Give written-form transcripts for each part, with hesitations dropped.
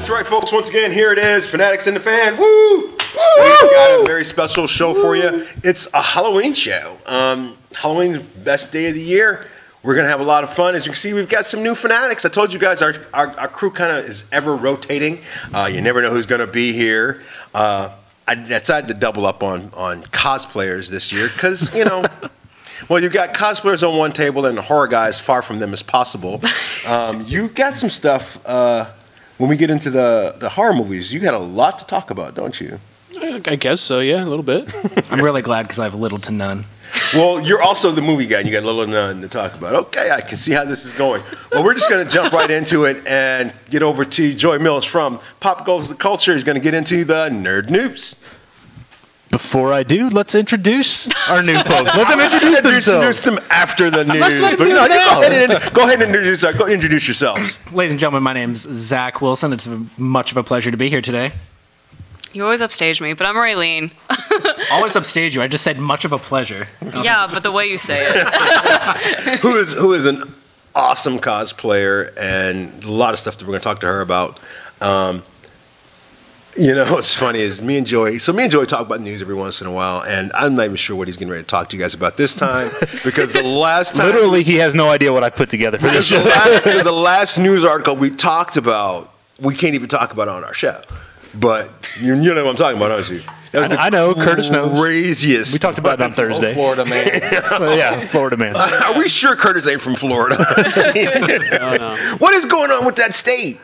That's right, folks. Once again, here it is, Fanatics and the Fan. Woo! We've got a very special show for you. It's a Halloween show. Halloween's the best day of the year. We're going to have a lot of fun. As you can see, we've got some new Fanatics. I told you guys our crew kind of is ever rotating. You never know who's going to be here. I decided to double up on cosplayers this year because, you know, well, you've got cosplayers on one table and the horror guys far from them as possible. You've got some stuff, when we get into the horror movies, you got a lot to talk about, don't you? I guess so, yeah, a little bit. I'm really glad because I have little to none. Well, you're also the movie guy, and you got little or none to talk about. Okay, I can see how this is going. Well, we're just going to jump right into it and get over to Joy Mills from Pop Goes the Culture. He's going to get into the nerd news. Before I do, let's introduce our new folks. Let them introduce themselves. Introduce them after the news. Let's let them But do no, it now. go ahead and introduce yourselves. Ladies and gentlemen, my name's Zach Wilson. It's much of a pleasure to be here today. You always upstage me, but I'm Raylene. Always upstage you. I just said much of a pleasure. Yeah, but the way you say it. Who is an awesome cosplayer, and a lot of stuff that we're going to talk to her about. You know, what's funny is me and Joy talk about news every once in a while, and I'm not even sure what he's getting ready to talk to you guys about this time, because the last time... Literally, he has no idea what I put together for this show. The last news article we talked about, we can't even talk about on our show. But you know what I'm talking about, don't you? I know, Curtis knows. Craziest. We talked about it on Thursday. Florida man. Well, yeah, Florida man. Are we sure Curtis ain't from Florida? No. What is going on with that state?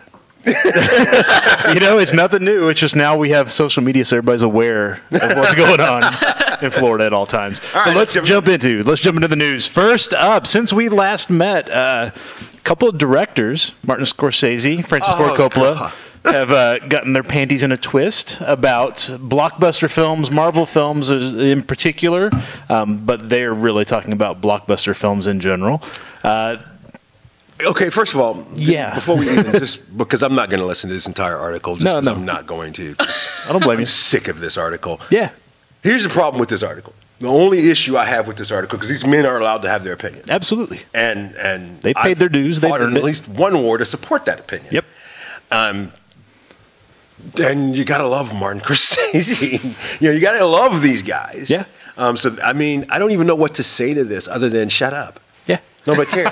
You know, it's nothing new. It's just now we have social media, so everybody's aware of what's going on in Florida at all times. All right, but let's jump into the news. First up, since we last met, a couple of directors, Martin Scorsese, Francis Ford Coppola, have gotten their panties in a twist about blockbuster films, Marvel films in particular, but they're really talking about blockbuster films in general. Okay, first of all, yeah. Before we even, just because I'm not going to listen to this entire article, just because I'm not going to. I don't blame you. I'm sick of this article. Yeah. Here's the problem with this article. The only issue I have with this article, because these men are allowed to have their opinion. Absolutely. And they paid their dues. They earned at least one war to support that opinion. Yep. And you gotta love Martin Scorsese. You gotta love these guys. Yeah. So I mean, I don't even know what to say to this other than shut up. Yeah. Nobody cares.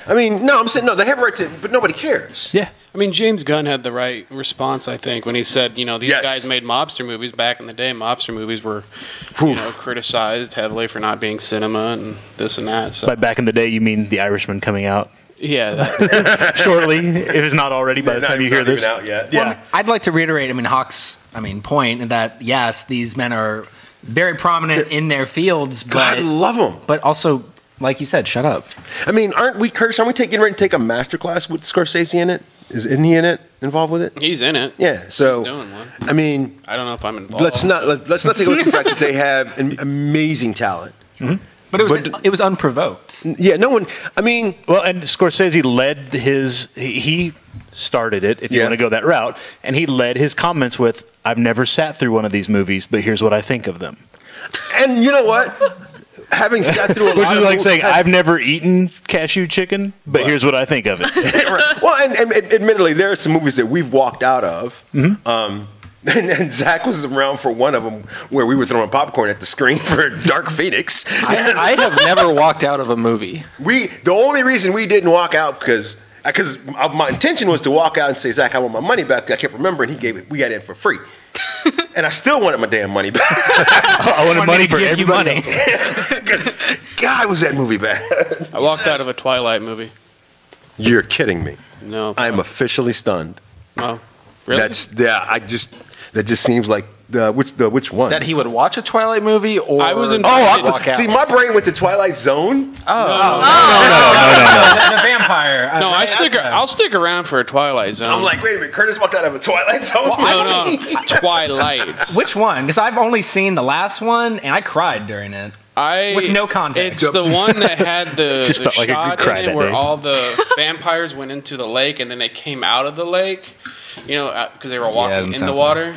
I mean, no, I'm saying no. They have a right to, but nobody cares. Yeah. I mean, James Gunn had the right response, I think, when he said, you know, these Yes. guys made mobster movies back in the day. Mobster movies were, criticized heavily for not being cinema and this and that. So. By back in the day, you mean The Irishman coming out? Yeah. Shortly, if it's not already by the time you hear this. Not even out yet. Yeah. Well, I'd like to reiterate, Hawk's point that, yes, these men are very prominent in their fields, God, I love them. But also, like you said, shut up. I mean, aren't we getting ready to take a master class with Scorsese in it? Isn't he in it? Involved with it? He's in it. Yeah. So He's doing one. I mean, I don't know if I'm involved. let's not take a look at the fact that they have an amazing talent. Mm-hmm. But it was unprovoked. Yeah, no one. I mean, well, and Scorsese led he started it, if you want to go that route, and he led his comments with, "I've never sat through one of these movies, but here's what I think of them." And you know what? Having sat through a which lot is of like movies, saying, "I've never eaten cashew chicken, but here's what I think of it." Right. Well, and admittedly, there are some movies that we've walked out of. Mm-hmm. And Zach was around for one of them where we were throwing popcorn at the screen for Dark Phoenix. I have never walked out of a movie. The only reason we didn't walk out because my intention was to walk out and say, Zach, I want my money back. I kept remembering we got it for free. And I still wanted my damn money back. I wanted money for everybody. Because God, was that movie bad. I walked out of a Twilight movie. You're kidding me. No. I'm officially stunned. Oh, really? That just seems like which one? That he would watch a Twilight movie, or I was in- walk out. See, my brain went to Twilight Zone. No. The vampire. No, I'll stick around for a Twilight Zone. I'm like, wait a minute, Curtis walked out of a Twilight Zone. No, Twilight. Which one? Because I've only seen the last one, and I cried during it. With no context. It's the one that had the Just felt like a shot good cry in that it where day. all the vampires went into the lake and then they came out of the lake, because they were walking in the water.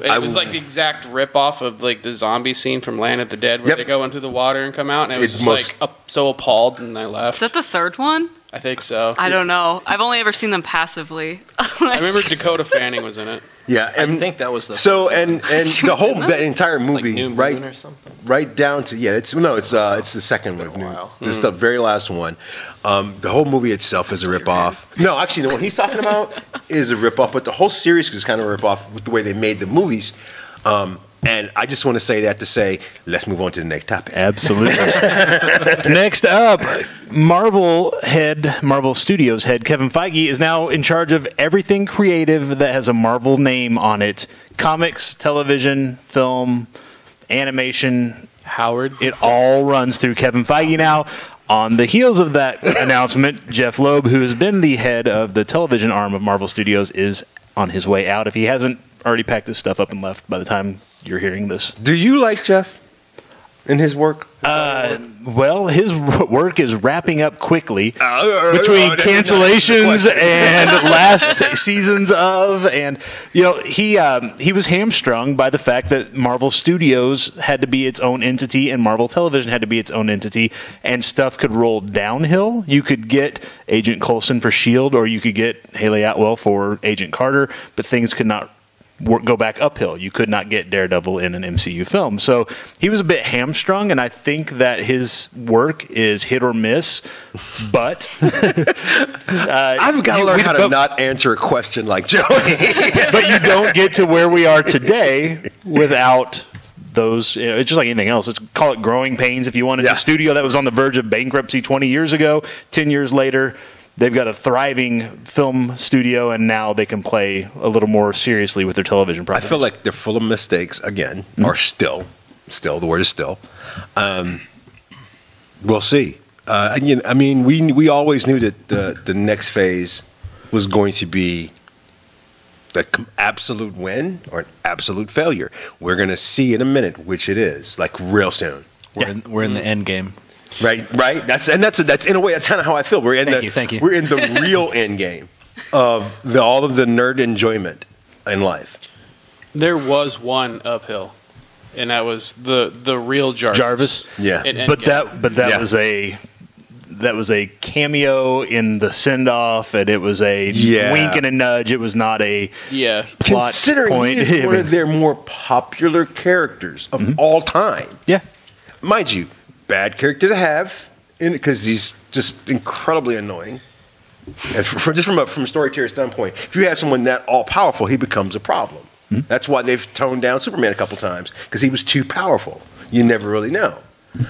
It was like the exact rip-off of like the zombie scene from Land of the Dead where they go into the water and come out, and I was just so appalled, and I left. Is that the third one? I think so. I don't know. I've only ever seen them passively. I remember Dakota Fanning was in it. Yeah, and I think that was the and that entire movie, New Moon right, or something. right down to it's the second one. It's the very last one. The whole movie itself is a ripoff. No, actually, the one he's talking about is a ripoff, but the whole series is kind of a ripoff with the way they made the movies. And I just want to say that to say, let's move on to the next topic. Absolutely. Next up, Marvel Studios head Kevin Feige is now in charge of everything creative that has a Marvel name on it. Comics, television, film, animation. Howard. It all runs through Kevin Feige now. On the heels of that announcement, Jeff Loeb, who has been the head of the television arm of Marvel Studios, is on his way out. If he hasn't already packed his stuff up and left by the time you're hearing this. Do you like Jeff and his work? Well, his work is wrapping up quickly between cancellations and last seasons of, and he was hamstrung by the fact that Marvel Studios had to be its own entity and Marvel Television had to be its own entity, and stuff could roll downhill. You could get Agent Coulson for S.H.I.E.L.D. or you could get Haley Atwell for Agent Carter, but things could not go back uphill. You could not get Daredevil in an MCU film. So he was a bit hamstrung, and I think that his work is hit or miss. But I've got to learn how to not answer a question like Joey. But you don't get to where we are today without those. It's just like anything else. Let's call it growing pains. If you wanted a studio that was on the verge of bankruptcy 20 years ago, 10 years later, they've got a thriving film studio, and now they can play a little more seriously with their television projects. I feel like they're full of mistakes again, or still, the word is still. We'll see. I mean, we always knew that the next phase was going to be the absolute win or an absolute failure. We're going to see in a minute which it is, like real soon. We're in the end game. Right. That's in a way that's kind of how I feel. We're in Thank you. We're in the real end game of all of the nerd enjoyment in life. There was one uphill, and that was the real Jarvis. Yeah, but that was a cameo in the send off, and it was a wink and a nudge. It was not a plot considering point. He's one of their more popular characters of all time. Yeah, mind you. Bad character to have, because he's just incredibly annoying. And from a storyteller standpoint, if you have someone that all powerful, he becomes a problem. Mm-hmm. That's why they've toned down Superman a couple times, because he was too powerful. You never really know.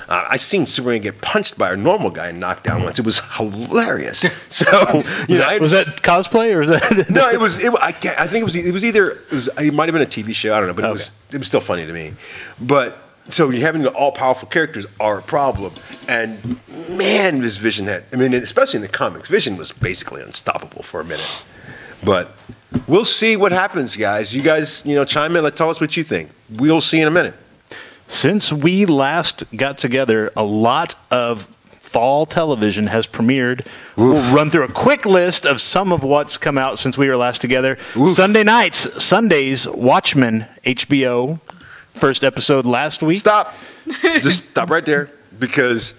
I seen Superman get punched by a normal guy and knocked down once. It was hilarious. So was that cosplay or was that? No, it was. I think it might have been a TV show. I don't know, but it was still funny to me. But. So you're having the all-powerful characters are a problem. And, man, this Vision especially in the comics, Vision was basically unstoppable for a minute. But we'll see what happens, guys. You guys, chime in. Tell us what you think. We'll see in a minute. Since we last got together, a lot of fall television has premiered. Oof. We'll run through a quick list of some of what's come out since we were last together. Oof. Sundays, Watchmen, HBO. First episode last week. Stop. Just stop right there, because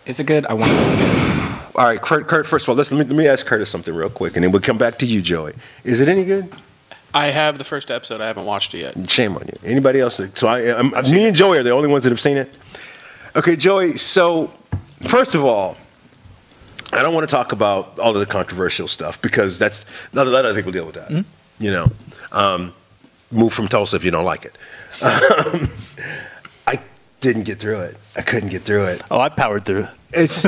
is it good? I want to. All right, Kurt. First of all, let me ask Curtis something real quick, and then we'll come back to you, Joey. Is it any good? I have the first episode. I haven't watched it yet. Shame on you. Anybody else? So me and Joey are the only ones that have seen it. Okay, Joey. So first of all, I don't want to talk about all of the controversial stuff, because that's not other people deal with that. Mm-hmm. Move from Tulsa if you don't like it. I didn't get through it. I couldn't get through it. Oh, I powered through. It's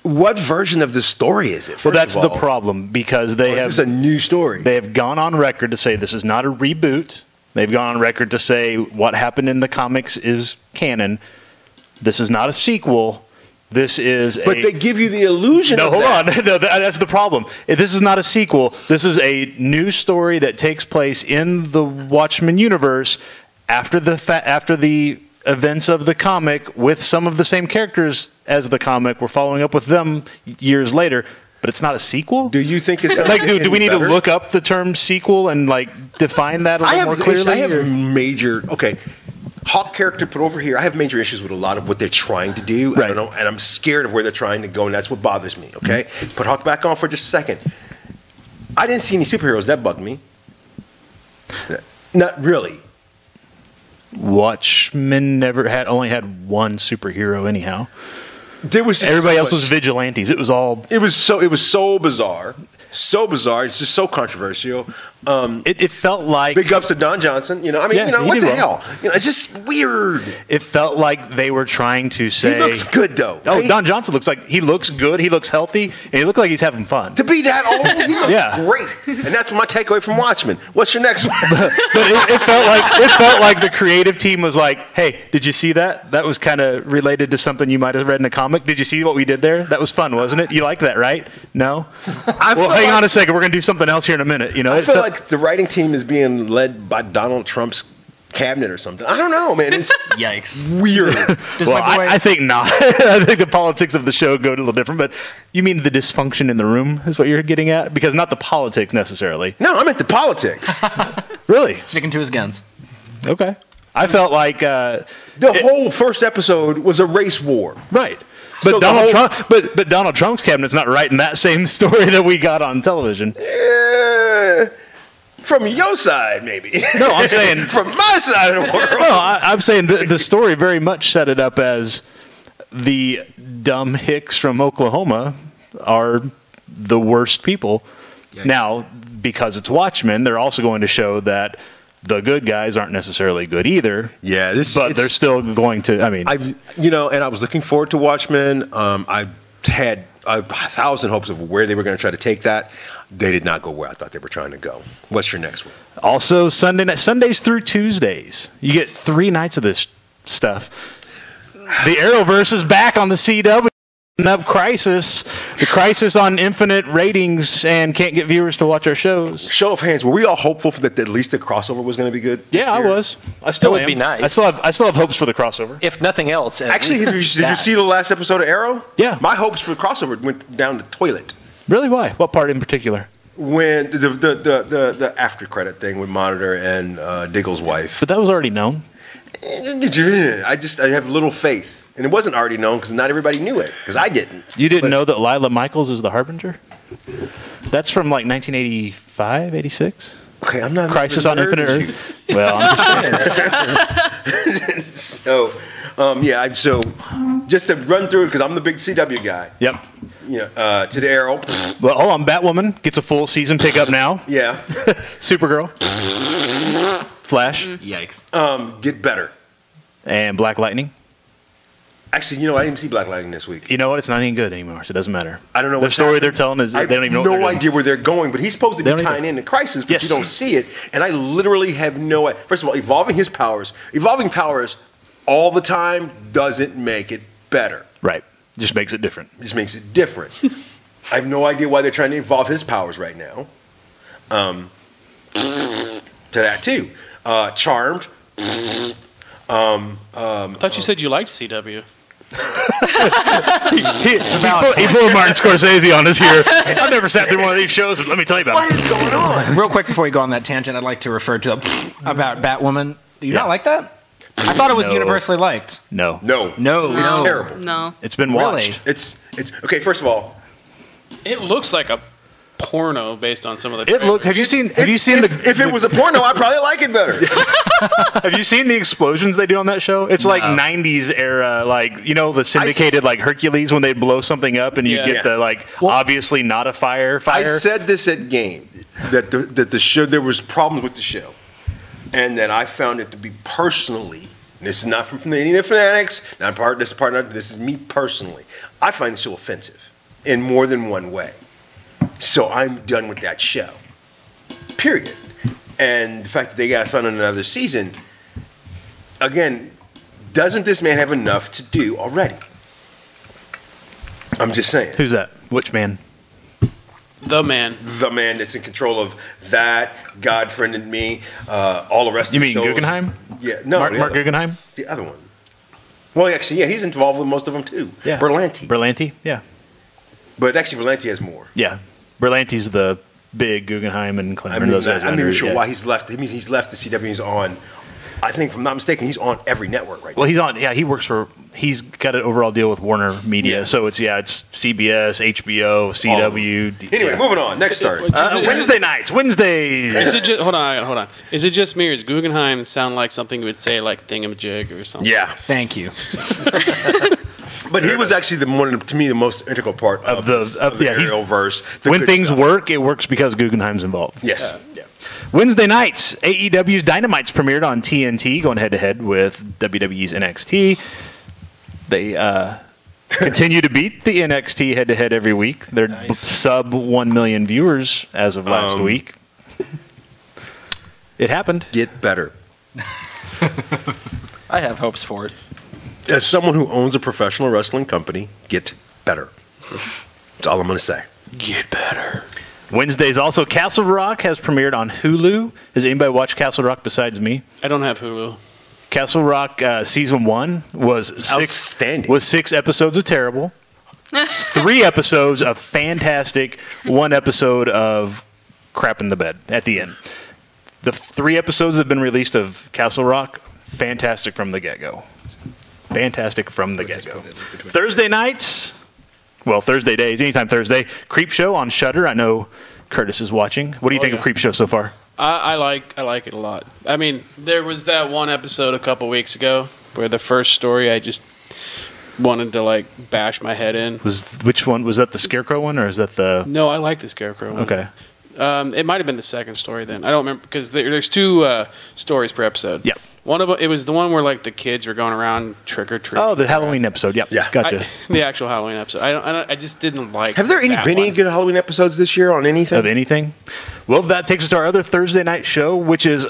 what version of the story is it? Well, that's the problem, because it's a new story. They have gone on record to say this is not a reboot. They've gone on record to say what happened in the comics is canon. This is not a sequel. This is But they give you the illusion of that. Hold on. No, that's the problem. This is not a sequel. This is a new story that takes place in the Watchmen universe after the events of the comic, with some of the same characters as the comic. We're following up with them years later, but it's not a sequel? Do you think it's do we need to look up the term sequel and define that a little more clearly? I have major... Okay. Hawk character put over here. I have major issues with a lot of what they're trying to do. I don't know, and I'm scared of where they're trying to go, and that's what bothers me. Okay, put Hawk back on for just a second. I didn't see any superheroes that bugged me. Not really. Watchmen only had one superhero anyhow. Everybody else was vigilantes. It was so bizarre. So bizarre. It's just so controversial. It felt like big ups to Don Johnson. What the hell? It's just weird. It felt like they were trying to say he looks good though. Oh, right? Don Johnson looks good. He looks healthy, and he looks like he's having fun. To be that old, he looks great. And that's my takeaway from Watchmen. What's your next one? but it felt like the creative team was like, "Hey, did you see that? That was kind of related to something you might have read in a comic. Did you see what we did there? That was fun, wasn't it? You liked that, right? No. Hang on a second. We're going to do something else here in a minute. I feel like the writing team is being led by Donald Trump's cabinet or something. I don't know, man. It's yikes. Weird. I think not. I think the politics of the show go a little different. But you mean the dysfunction in the room is what you're getting at? Because not the politics necessarily. No, I meant the politics. Really? Sticking to his guns. Okay. I felt like the whole first episode was a race war. Right. But but Donald Trump's cabinet's not writing that same story that we got on television. From your side, maybe. No, I'm saying from my side of the world. No, I'm saying the story very much set it up as the dumb hicks from Oklahoma are the worst people. Yikes. Now, because it's Watchmen, they're also going to show that the good guys aren't necessarily good either. Yeah, but they're still going to. I mean, and I was looking forward to Watchmen. I had 1,000 hopes of where they were going to try to take that. They did not go where I thought they were trying to go. What's your next one? Also, Sundays through Tuesdays. You get 3 nights of this stuff. The Arrowverse is back on the CW. Up Crisis, the Crisis on infinite ratings and can't get viewers to watch our shows. Show of hands, were we all hopeful that at least the crossover was going to be good? Yeah, I was. I still would be nice. I still have hopes for the crossover. If nothing else. Actually, did you see the last episode of Arrow? Yeah. My hopes for the crossover went down the toilet. Really? Why? What part in particular? When the after credit thing with Monitor and Diggle's wife. But that was already known. I have little faith. And it wasn't already known because not everybody knew it, because I didn't. You didn't know that Lila Michaels is the Harbinger? That's from like 1985, 86? Okay, I'm not... Crisis on Infinite Earth? Well, I'm just saying. So just to run through it, because I'm the big CW guy. Yep. To the Arrow. Well, hold on. Batwoman gets a full season pickup now. Yeah. Supergirl. Flash. Yikes. Get better. And Black Lightning. Actually, I didn't see Black Lightning this week. You know what? It's not even good anymore, so it doesn't matter. I don't know what the story they're telling is they don't even know. I have no idea where they're going, but he's supposed to be tying into Crisis, but you don't see it. And I literally have no idea. First of all, evolving powers all the time doesn't make it better. Right. Just makes it different. I have no idea why they're trying to evolve his powers right now. To that too. Charmed. I thought you said you liked CW. He pulled Martin Scorsese on us here. I've never sat through one of these shows, but let me tell you about what is going on. Real quick before we go on that tangent, I'd like to refer to about Batwoman. Do you not like that? I thought it was universally liked. No. It's terrible. No. It's been watched. It's okay. First of all, it looks like a porno based on some of the trailers. It looks. Have you seen if it was a porno, I'd probably like it better. Have you seen the explosions they do on that show? It's like 90s era, like the syndicated like Hercules when they blow something up and you get the obviously not a fire. I said this at Game that the show there was problems with the show, and that I found it to be personally. This is not from the Indian Fanatics. This is me personally. I find the show offensive in more than one way. So I'm done with that show. Period. And the fact that they got us on another season, again, doesn't this man have enough to do already? I'm just saying. Who's that? Which man? The man. The man that's in control of that, Godfriend and Me, all the rest of the shows. You mean Guggenheim? Yeah. No. Mark Guggenheim? The other one. Well, actually, he's involved with most of them too. Yeah. Berlanti, yeah. But actually, Berlanti has more. Yeah. Berlanti's the big Guggenheim and Clemmer. I'm not even sure why he's left. It means he's left the CW. He's on I think, if I'm not mistaken, he's on every network right now. Well, he's on. Yeah, he's got an overall deal with Warner Media. Yeah. So it's CBS, HBO, CW. Anyway, moving on. Next start. Wednesday nights. Wednesdays. Hold on. Is it just me, or does Guggenheim sound like something you would say like thingamajig or something? Yeah. Thank you. But he was actually to me the most integral part of the aerial verse. When things work, it works because Guggenheim's involved. Yes. Yeah. Wednesday nights, AEW's Dynamite's premiered on TNT, going head-to-head with WWE's NXT. They continue to beat the NXT head-to-head every week. They're sub 1 million viewers as of last week. It happened. Get better. I have hopes for it. As someone who owns a professional wrestling company, get better. That's all I'm going to say. Get better. Wednesdays also, Castle Rock has premiered on Hulu. Has anybody watched Castle Rock besides me? I don't have Hulu. Castle Rock season 1 was outstanding. Was 6 episodes of terrible, 3 episodes of fantastic, 1 episode of crap in the bed at the end. The 3 episodes that have been released of Castle Rock, fantastic from the get-go. Fantastic from the get-go. Thursday nights, well, Thursday days, anytime Thursday, Creep Show on Shudder. I know Curtis is watching. What do you think of Creep Show so far? I like it a lot. I mean, there was that one episode a couple weeks ago where the first story I just wanted to like bash my head in. Which one? Was that the Scarecrow one, or is that the... No, I like the Scarecrow one. Okay. It might have been the second story then. I don't remember, because there's 2 stories per episode. Yep. One of them, it was the one where like the kids were going around trick or treat. Oh, the Halloween episode. Yep. Yeah. Gotcha. The actual Halloween episode. I just didn't like. Have there been any good Halloween episodes this year on anything? Of anything? Well, that takes us to our other Thursday night show, which is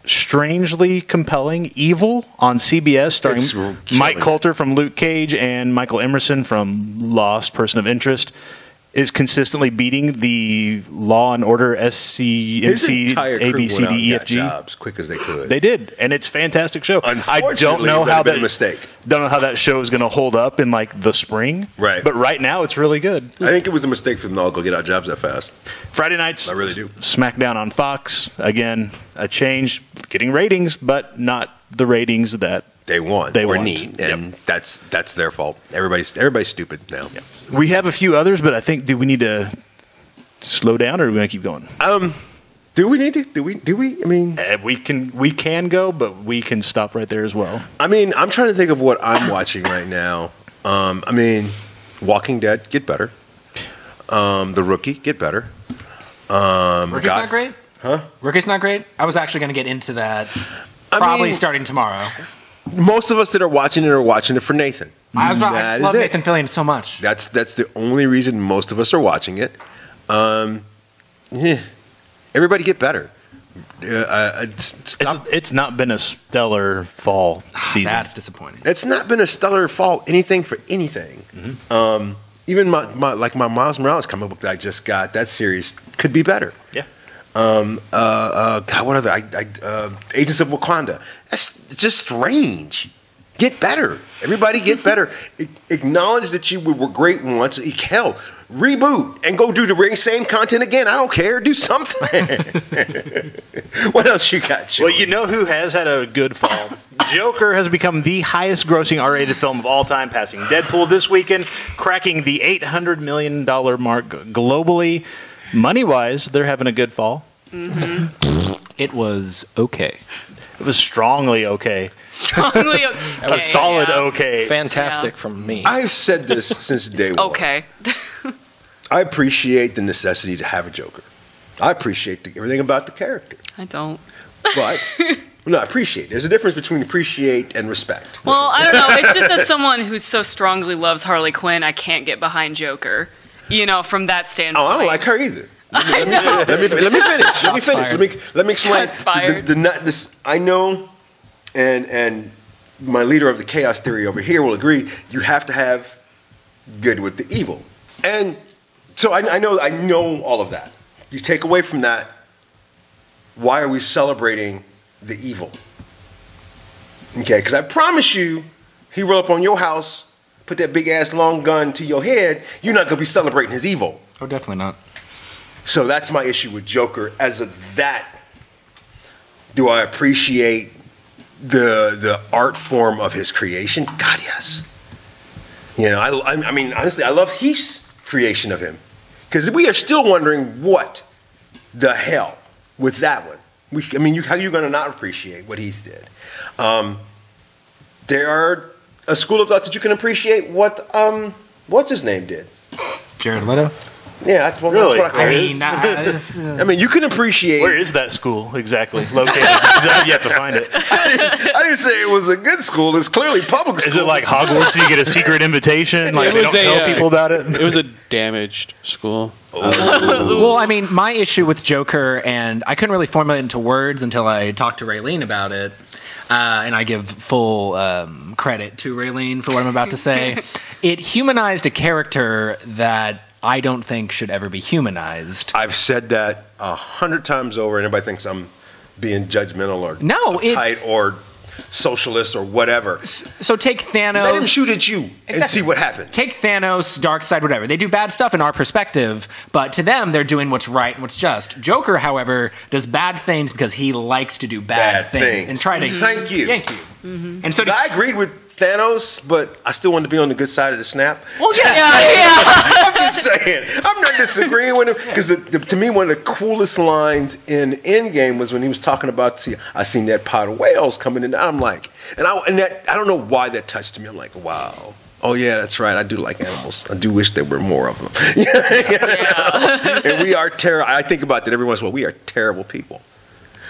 strangely compelling. Evil on CBS, starring Mike Coulter from Luke Cage and Michael Emerson from Lost, Person of Interest. Is consistently beating the Law and Order SCMC ABCDEFG jobs quick as they could. They did, and it's a fantastic show. I don't know how that mistake. Don't know how that show is going to hold up in like the spring. Right, but right now it's really good. I think it was a mistake for them all to go get out jobs that fast. Friday nights, I really do. SmackDown on Fox again, a change, getting ratings, but not the ratings that they want or need, and that's their fault. Everybody's stupid now. Yep. We have a few others, but I think do we need to slow down, or do we want to keep going? Do we need to? Do we? I mean, we can go, but we can stop right there as well. I mean, I'm trying to think of what I'm watching right now. I mean, Walking Dead, get better. The Rookie, get better. Rookie's not great? Huh? Rookie's not great? I was actually going to get into that probably starting tomorrow. Most of us that are watching it for Nathan. I love Nathan Fillion so much. That's the only reason most of us are watching it. Everybody get better. It's not been a stellar fall season. That's disappointing. It's not been a stellar fall anything for anything. Mm-hmm. Even my Miles Morales comic book that I just got, that series could be better. Yeah. God, what other? Agents of Wakanda. That's just strange. Get better. Everybody get better. Acknowledge that you were great once. Hell, reboot and go do the same content again. I don't care. Do something. What else you got, Joey? Well, you know who has had a good fall? Joker has become the highest grossing R-rated film of all time, passing Deadpool this weekend, cracking the $800 million mark globally. Money-wise, they're having a good fall. Mm-hmm. It was okay. It was strongly okay. Strongly okay. A solid okay. Fantastic from me. I've said this since day one. Okay. I appreciate the necessity to have a Joker. I appreciate everything about the character. I don't. But, no, I appreciate. There's a difference between appreciate and respect. Well, I don't know. It's just as someone who so strongly loves Harley Quinn, I can't get behind Joker. You know, from that standpoint. Oh, I don't like her either. Let me finish. Let me explain. I know, and my leader of the chaos theory over here will agree. You have to have good with the evil, and so I know all of that. You take away from that, why are we celebrating the evil? Okay, because I promise you, he roll up on your house, put that big ass long gun to your head. You're not gonna be celebrating his evil. Oh, definitely not. So that's my issue with Joker. As of that, do I appreciate the art form of his creation, God, yes. You know, I mean, honestly, I love Heath's creation of him because we are still wondering what the hell with that one. How are you going to not appreciate what Heath did? There are a school of thought that you can appreciate what what's his name did. Jared Leto. Yeah, that's what I mean, you can appreciate. Where is that school exactly located? You have to find it. I didn't say it was a good school. It's clearly public school. Is it like Hogwarts? You get a secret invitation. Like they don't tell people about it. It was a damaged school. Well, I mean, my issue with Joker, and I couldn't really formulate it into words until I talked to Raylene about it. And I give full credit to Raylene for what I'm about to say. It humanized a character that I don't think should ever be humanized. I've said that 100 times over, and everybody thinks I'm being judgmental or uptight or socialist or whatever. So take Thanos. Let him shoot at you and see what happens. Take Thanos, Darkseid, whatever. They do bad stuff in our perspective, but to them, they're doing what's right and what's just. Joker, however, does bad things because he likes to do bad things and try to yank you. Mm-hmm. And so I agreed with Thanos, but I still wanted to be on the good side of the snap. Well, yeah. I'm just saying. I'm not disagreeing with him because to me, one of the coolest lines in Endgame was when he was talking about, I seen that pod of whales coming in. I'm like, I don't know why that touched me. I'm like, wow. Oh yeah, that's right. I do like animals. I do wish there were more of them. And we are terrible. I think about that every once in a while. We are terrible people.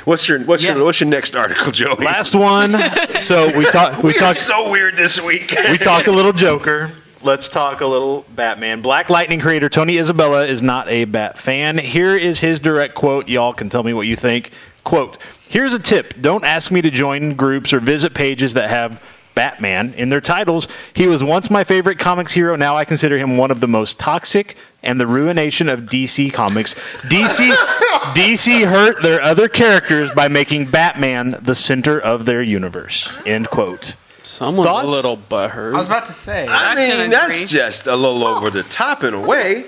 What's your next article, Joey? Last one. So we talked so weird this week. We talked a little Joker. Let's talk a little Batman. Black Lightning creator Tony Isabella is not a Bat fan. Here is his direct quote. Y'all can tell me what you think. Quote, "Here's a tip. Don't ask me to join groups or visit pages that have Batman in their titles. He was once my favorite comics hero. Now I consider him one of the most toxic and the ruination of DC Comics. DC hurt their other characters by making Batman the center of their universe." End quote. Someone's a little butthurt. I was about to say. I mean, that's just a little over the top in a way.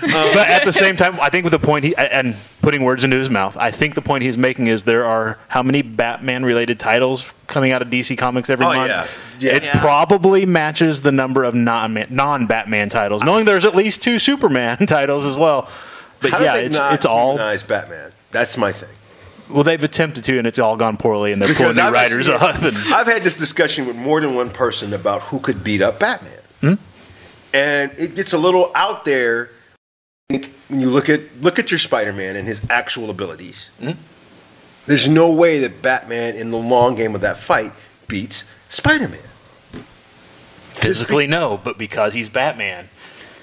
But at the same time, I think with the point and putting words into his mouth, I think the point he's making is there are how many Batman-related titles coming out of DC Comics every month? Yeah. It probably matches the number of non-Batman titles, knowing there's at least 2 Superman titles as well. But it's all nice Batman. That's my thing. Well, they've attempted to, and it's all gone poorly, and they're pulling new writers up. I've had this discussion with more than one person about who could beat up Batman, and it gets a little out there. When you look at your Spider-Man and his actual abilities, there's no way that Batman in the long game of that fight beats Spider-Man. Physically, no, but because he's Batman.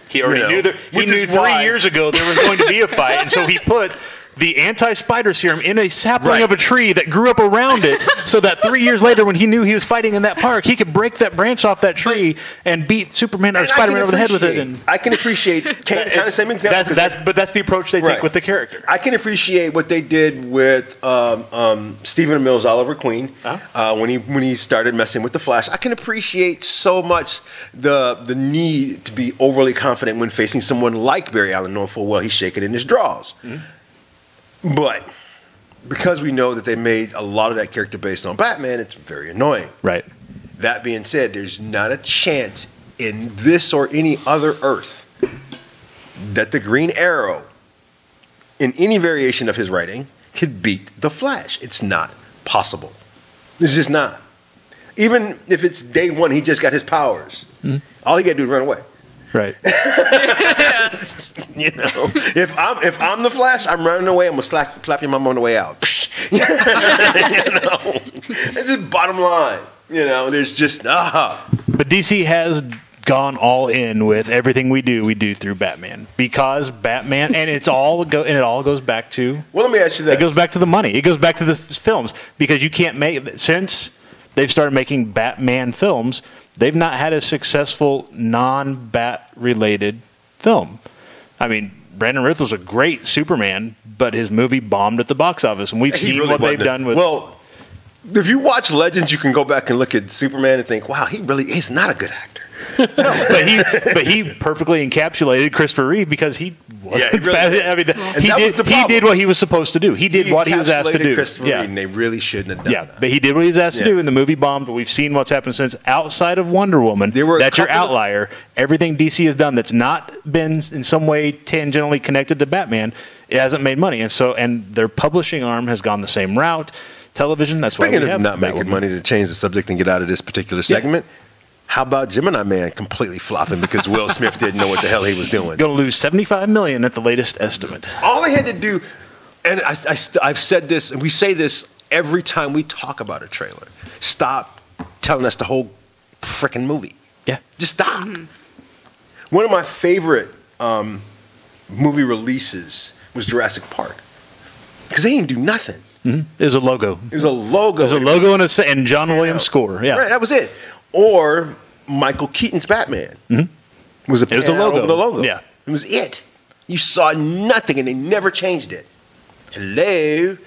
He already knew he knew 3 years ago there was going to be a fight, and so he put the anti-spider serum in a sapling of a tree that grew up around it, so that 3 years later, when he knew he was fighting in that park, he could break that branch off that tree and beat Superman or Spider-Man over the head with it. And I can appreciate kind of the same example. But that's the approach they take with the character. I can appreciate what they did with Stephen Amell's Oliver Queen when he started messing with the Flash. I can appreciate so much the need to be overly confident when facing someone like Barry Allen, knowing full well he's shaking in his drawers. But because we know that they made a lot of that character based on Batman, it's very annoying. Right. That being said, there's not a chance in this or any other Earth that the Green Arrow, in any variation of his writing, could beat the Flash. It's not possible. It's just not. Even if it's day one, he just got his powers. All he got to do is run away. Right. You know, if I'm the Flash, I'm running away. I'm gonna slap your mom on the way out. You know, it's just bottom line. You know, there's just But DC has gone all in with everything we do through Batman, because Batman, and it all goes back to. Well, let me ask you that. It goes back to the money. It goes back to the films, because you can't make, since they've started making Batman films, they've not had a successful non-Bat related film. I mean, Brandon Routh was a great Superman, but his movie bombed at the box office, and we've seen what they've done with. Well, if you watch Legends, you can go back and look at Superman and think, wow, he's not a good actor. but he perfectly encapsulated Christopher Reeve because he wasn't he really bad. did. I mean, And he did what he was supposed to do. He did what he was asked to encapsulated do. Christopher Reeve, and they really shouldn't have done that. But he did what he was asked to do, and the movie bombed. But we've seen what's happened since. Outside of Wonder Woman, that's your outlier. Everything DC has done that's not been in some way tangentially connected to Batman, it hasn't made money, and their publishing arm has gone the same route. Television. That's why we have not making money. To change the subject and get out of this particular segment. How about Gemini Man completely flopping because Will Smith didn't know what the hell he was doing? Going to lose $75 million at the latest estimate. All they had to do, and I've said this, and we say this every time we talk about a trailer. Stop telling us the whole freaking movie. Yeah, just stop. One of my favorite movie releases was Jurassic Park because they didn't do nothing. Mm-hmm. It was a logo. It was a logo. It was a logo and John Williams' score. Yeah, right. That was it. Or Michael Keaton's Batman. Mm-hmm. It was a logo. Over the logo. Yeah. It was it. You saw nothing, and they never changed it. Hello.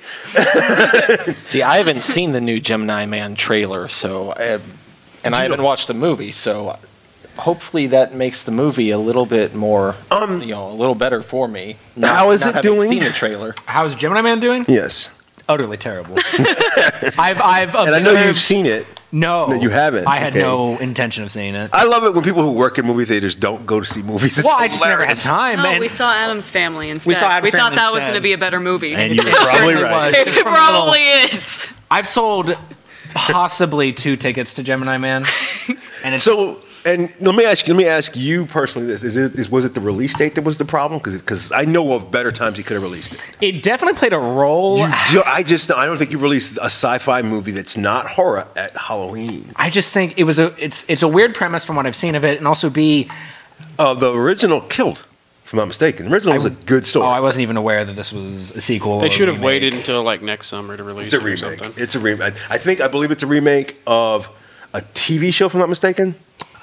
See, I haven't seen the new Gemini Man trailer, I haven't watched the movie, so hopefully that makes the movie a little bit more, a little better for me. How is it doing? Seen the trailer. How's Gemini Man doing? Yes. Utterly terrible. I've observed, and I know you've seen it. No, you haven't. I had no intention of seeing it. I love it when people who work in movie theaters don't go to see movies. It's I just never had time. No, we saw Addams Family instead. We saw Addams we thought Family that was instead. going to be a better movie. And you were probably right. It probably is. I've sold possibly 2 tickets to Gemini Man, and it's And let me ask you personally this: was it the release date that was the problem? Because I know of better times he could have released it. It definitely played a role. I don't think you released a sci-fi movie that's not horror at Halloween. I just think it's a weird premise from what I've seen of it, and also the original killed. If I'm not mistaken, the original was a good story. Oh, I wasn't even aware that this was a sequel. They should have waited until next summer to release it. Or something. It's a remake. I believe it's a remake of a TV show. If I'm not mistaken.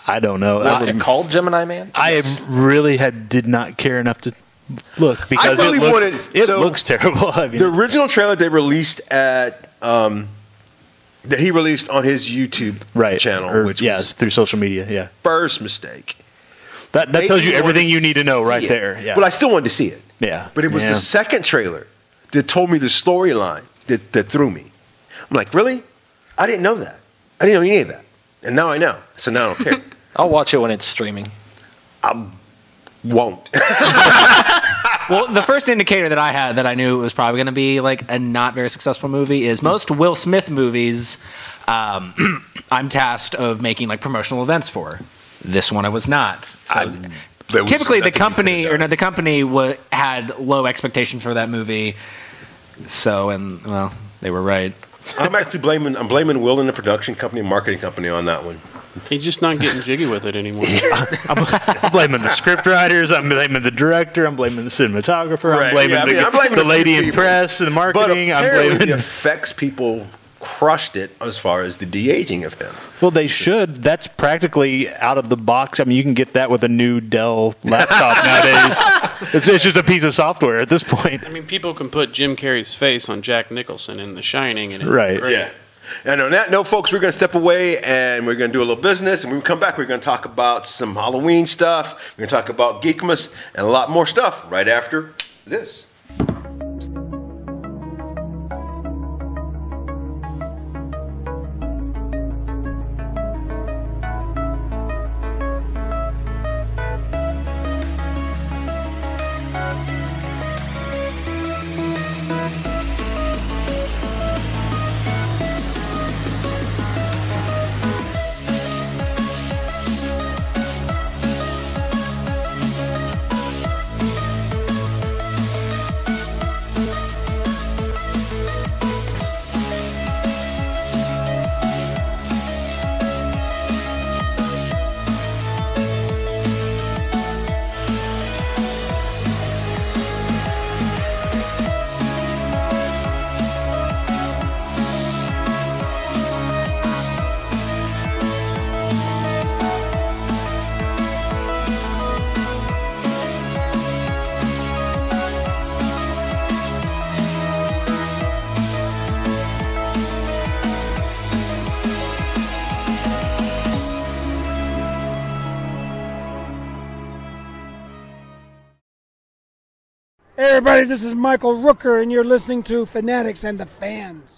I don't know. Was it called Gemini Man? I really did not care enough to look because it looks terrible. I mean, the original trailer they released at that he released on his YouTube channel, which was through social media. Yeah, first mistake. That tells you everything you need to know right there. Yeah, but I still wanted to see it. Yeah, but it was the second trailer that told me the storyline that threw me. I'm like, really? I didn't know that. I didn't know any of that, and now I know. So now I don't care. I'll watch it when it's streaming. I won't. Well, the first indicator that I had that I knew it was probably going to be like a not very successful movie is most Will Smith movies. I'm tasked of making like promotional events for. This one I was not. So typically, the company had low expectations for that movie. So they were right. I'm actually blaming Will and the production company and marketing company on that one. He's just not getting jiggy with it anymore. I'm blaming the script writers. I'm blaming the director. I'm blaming the cinematographer. I'm blaming the lady in press and the marketing. But apparently the effects people crushed it as far as the de-aging of him. Well, they should. That's practically out of the box. I mean, you can get that with a new Dell laptop nowadays. It's just a piece of software at this point. I mean, people can put Jim Carrey's face on Jack Nicholson in The Shining, and right? Great. Yeah. And on that note, folks, we're going to step away and we're going to do a little business. And when we come back, we're going to talk about some Halloween stuff. We're going to talk about Geekmas and a lot more stuff right after this. Hey everybody, this is Michael Rooker, and you're listening to Fanatics and the Fans.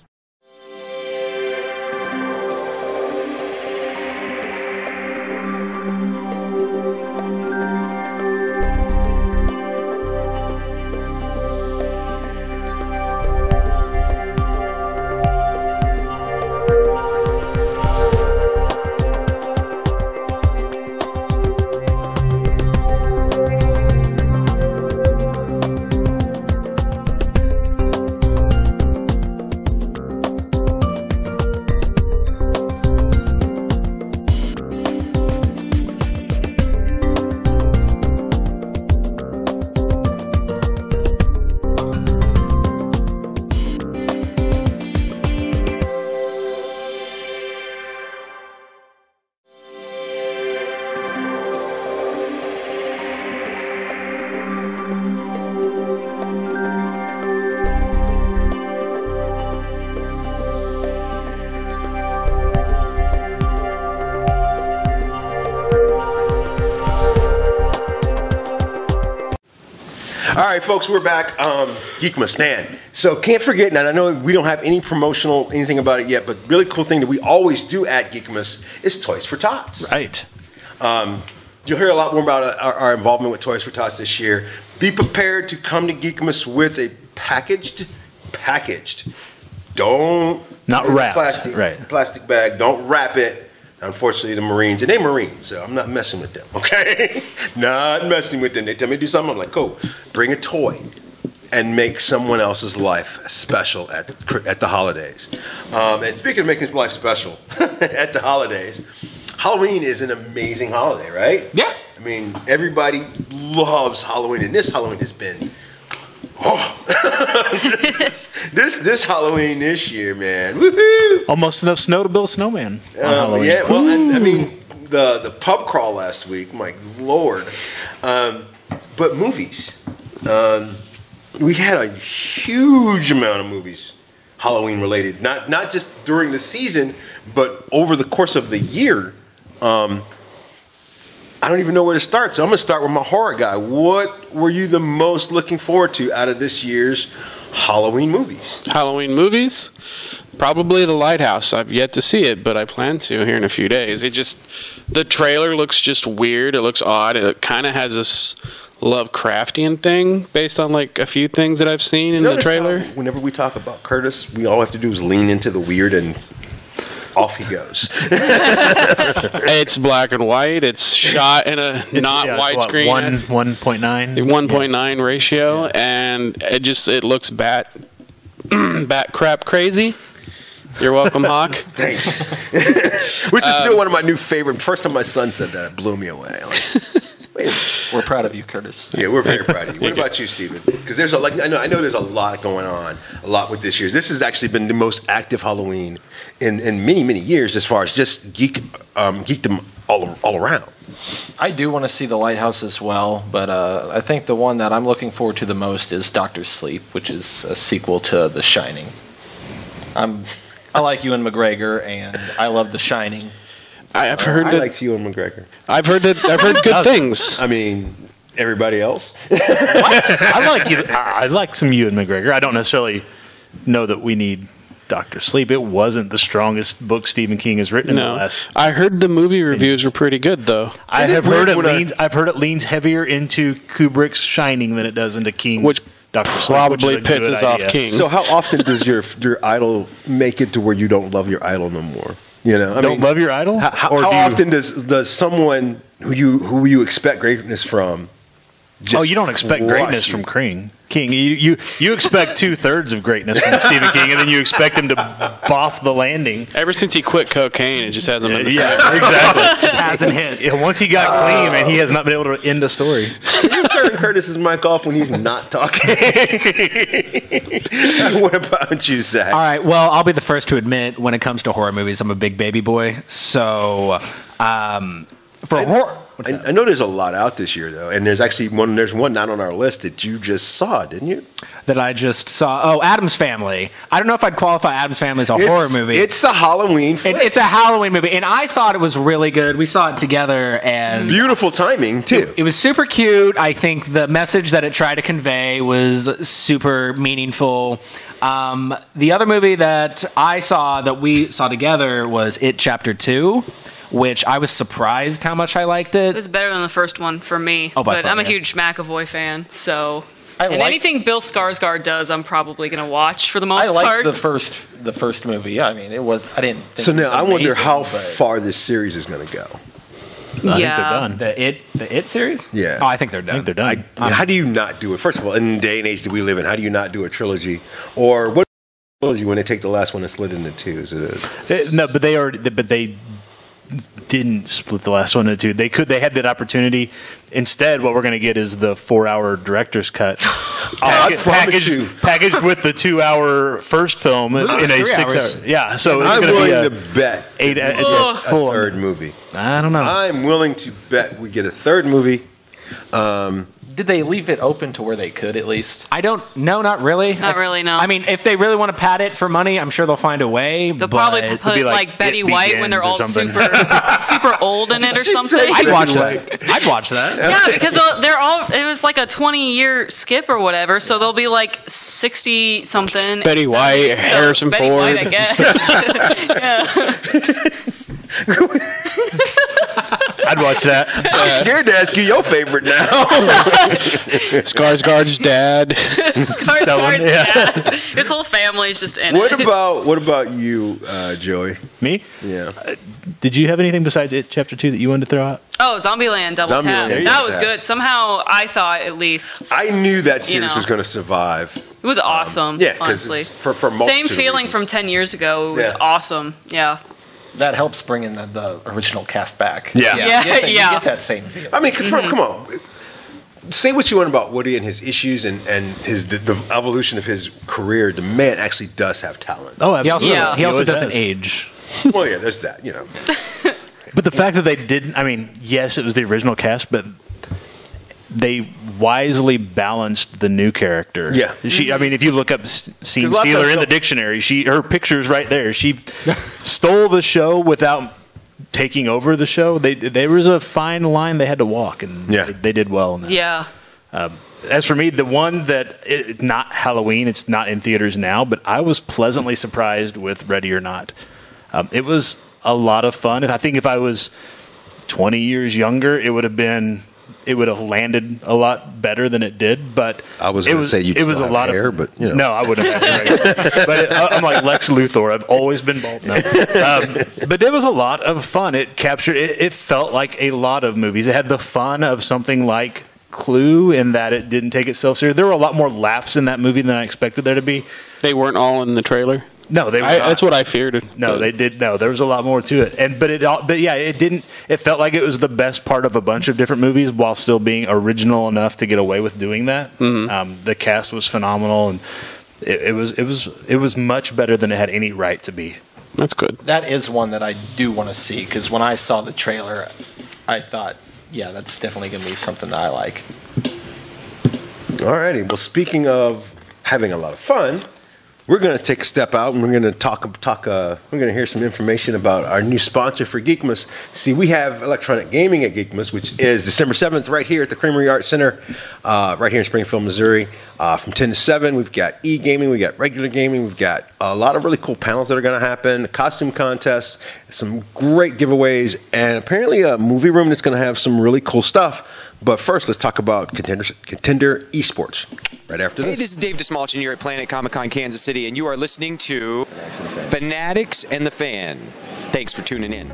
All right, folks, we're back. Geekmas, man. So can't forget, and I know we don't have any promotional anything about it yet, but really cool thing that we always do at Geekmas is Toys for Tots. Right. You'll hear a lot more about our involvement with Toys for Tots this year. Be prepared to come to Geekmas with a packaged. Don't not wrap plastic bag. Don't wrap it. Unfortunately, the Marines, and they're Marines, so I'm not messing with them, okay? Not messing with them. They tell me to do something, I'm like, cool, bring a toy and make someone else's life special at the holidays. And speaking of making life special at the holidays, Halloween is an amazing holiday, right? Yeah. I mean, everybody loves Halloween, and this Halloween has been... this Halloween this year, man. Woohoo! Almost enough snow to build a snowman on Halloween. Yeah, well, and, I mean, the pub crawl last week, my Lord. But movies. We had a huge amount of movies Halloween related. Not just during the season, but over the course of the year. I don't even know where to start, so I'm going to start with my horror guy. What were you the most looking forward to out of this year's Halloween movies? Halloween movies? Probably The Lighthouse. I've yet to see it, but I plan to here in a few days. The trailer looks just weird. It looks odd. It kind of has this Lovecraftian thing based on like a few things that I've seen in the trailer. Whenever we talk about Curtis, we all have to do is lean into the weird and... off he goes. It's black and white. It's shot in a widescreen. 1.9 ratio, and it looks bat crap crazy. You're welcome, Hawk. Thank you. Which is still one of my new favorite. First time my son said that, it blew me away. Like, we're proud of you, Curtis. Yeah, we're very proud of you. What about you, Steven? Because there's I know there's a lot going on, a lot with this year. This has actually been the most active Halloween in many years, as far as just geekdom all around. I do want to see The Lighthouse as well, but I think the one that I'm looking forward to the most is Dr. Sleep, which is a sequel to The Shining. I like Ewan McGregor, and I love The Shining. I've heard I like Ewan McGregor. I've heard good things. I mean, everybody else. What? I like some Ewan McGregor. I don't necessarily know that we need Dr. Sleep. It wasn't the strongest book Stephen King has written in the last. I heard the movie reviews were pretty good, though. I've heard it leans heavier into Kubrick's Shining than it does into King's. Which Dr. Sleep, probably pisses off King. So how often does your idol make it to where you don't love your idol no more? You know, I don't love your idol. How often does someone who you expect greatness from? You don't expect greatness from King. You expect 2/3 of greatness from Stephen King, and then you expect him to boff the landing. Ever since he quit cocaine, it just hasn't been the same. Yeah, exactly. It just hasn't hit. Once he got clean, man, he has not been able to end a story. Can you turn Curtis's mic off when he's not talking? What about you, Zach? All right. Well, I'll be the first to admit, when it comes to horror movies, I'm a big baby boy. So, for horror. I know there's a lot out this year though, and there's actually one. There's one not on our list that you just saw, didn't you? That I just saw. Oh, Addams Family. I don't know if I'd qualify Addams Family as a horror movie. It's a Halloween flick. It's a Halloween movie, and I thought it was really good. We saw it together, and Beautiful timing too. it was super cute. I think the message that it tried to convey was super meaningful. The other movie that we saw together was It Chapter 2, which I was surprised how much I liked it. It was better than the first one for me. Oh, by but far, I'm a yeah. huge McAvoy fan, so I anything Bill Skarsgård does, I'm probably going to watch for the most I liked part. the first movie. Yeah, I mean, it was. I didn't. Think So it was now I wonder amazing, how but- far this series is going to go. I think they're Yeah. done. The It series? Yeah. Oh, I think they're done. I think they're done. How do you not do it? First of all, in the day and age that we live in, how do you not do a trilogy? Or what trilogy when they take the last one and split it into two? Is it No, but they didn't split the last one into two. They had that opportunity. Instead, what we're going to get is the 4-hour director's cut, I promise you. packaged with the 2-hour first film in a 3 6 hours. hour. Yeah, so it's I'm going willing to to be bet it's a a full. third movie. I don't know. I'm willing to bet we get a third movie. Did they leave it open to where they could at least? I don't. No, not really. Not really, no. I mean, if they really want to pad it for money, I'm sure they'll find a way. They'll but probably it'd put be like, like Betty It White when they're Begins or all something. super old in it or She something. said I'd watch Betty that. I'd watch that. Yeah, because they're all. It was like a 20-year skip or whatever, so they'll be like 60 something. Betty White, Harrison Betty Ford. White, I guess. I'd watch that. I'm scared to ask you your favorite now. Skarsgård's dad. Skarsgård's dad. His whole family's just in what it. about you, Joey? Me? Yeah. Did you have anything besides It Chapter 2 that you wanted to throw out? Oh, Zombieland Double Zombieland, Tap. there you That go. was good. Somehow, I thought at least I knew that series know. was going to survive. it was awesome. Yeah, 'cause honestly, for multitude same of feeling reasons. from 10 years ago. It was Yeah. awesome. Yeah. That helps bring in the original cast back. Yeah. Yeah, You get that, you yeah. get that same feeling. I mean, come on. Say what you want about Woody and his issues and the evolution of his career. The man actually does have talent. Oh, He also, absolutely. Yeah. he also always doesn't has. age. Well, yeah, there's that. You know, But the fact that they didn't, I mean, yes, it was the original cast, but they wisely balanced the new character. Yeah. I mean, if you look up scene 'Cause lots stealer of in the dictionary, her picture's right there. She stole the show without taking over the show. There was a fine line they had to walk, and Yeah. they did well in that. Yeah. As for me, the one that it's not Halloween, it's not in theaters now, but I was pleasantly surprised with Ready or Not. It was a lot of fun. I think if I was 20 years younger, it would have landed a lot better than it did. But I was it gonna was say you'd it was still a have lot hair, of but, you know. no, I wouldn't have hair. But I'm like Lex Luthor. I've always been bald. No. But it was a lot of fun. It captured. It felt like a lot of movies. It had the fun of something like Clue in that it didn't take itself serious. There were a lot more laughs in that movie than I expected there to be. They weren't all in the trailer. No, they were not. That's what I feared. No, they did. No, there was a lot more to it, but yeah, it didn't. It felt like it was the best part of a bunch of different movies, while still being original enough to get away with doing that. The cast was phenomenal, and it was much better than it had any right to be. That's good. That is one that I do want to see because when I saw the trailer, I thought, yeah, that's definitely going to be something that I like. Alrighty. Well, speaking of having a lot of fun, we're going to take a step out and we're going to talk. We're going to hear some information about our new sponsor for Geekmas. See, we have electronic gaming at Geekmas, which is December 7th right here at the Creamery Arts Center, right here in Springfield, Missouri, from 10 to 7. We've got e-gaming, we've got regular gaming, we've got a lot of really cool panels that are going to happen, costume contests, some great giveaways, and apparently a movie room that's going to have some really cool stuff. But first, let's talk about Contender Esports right after Hey, this. this is Dave DeSmalchin here at Planet Comic-Con Kansas City, and you are listening to Fanatics and the Fan. Thanks for tuning in.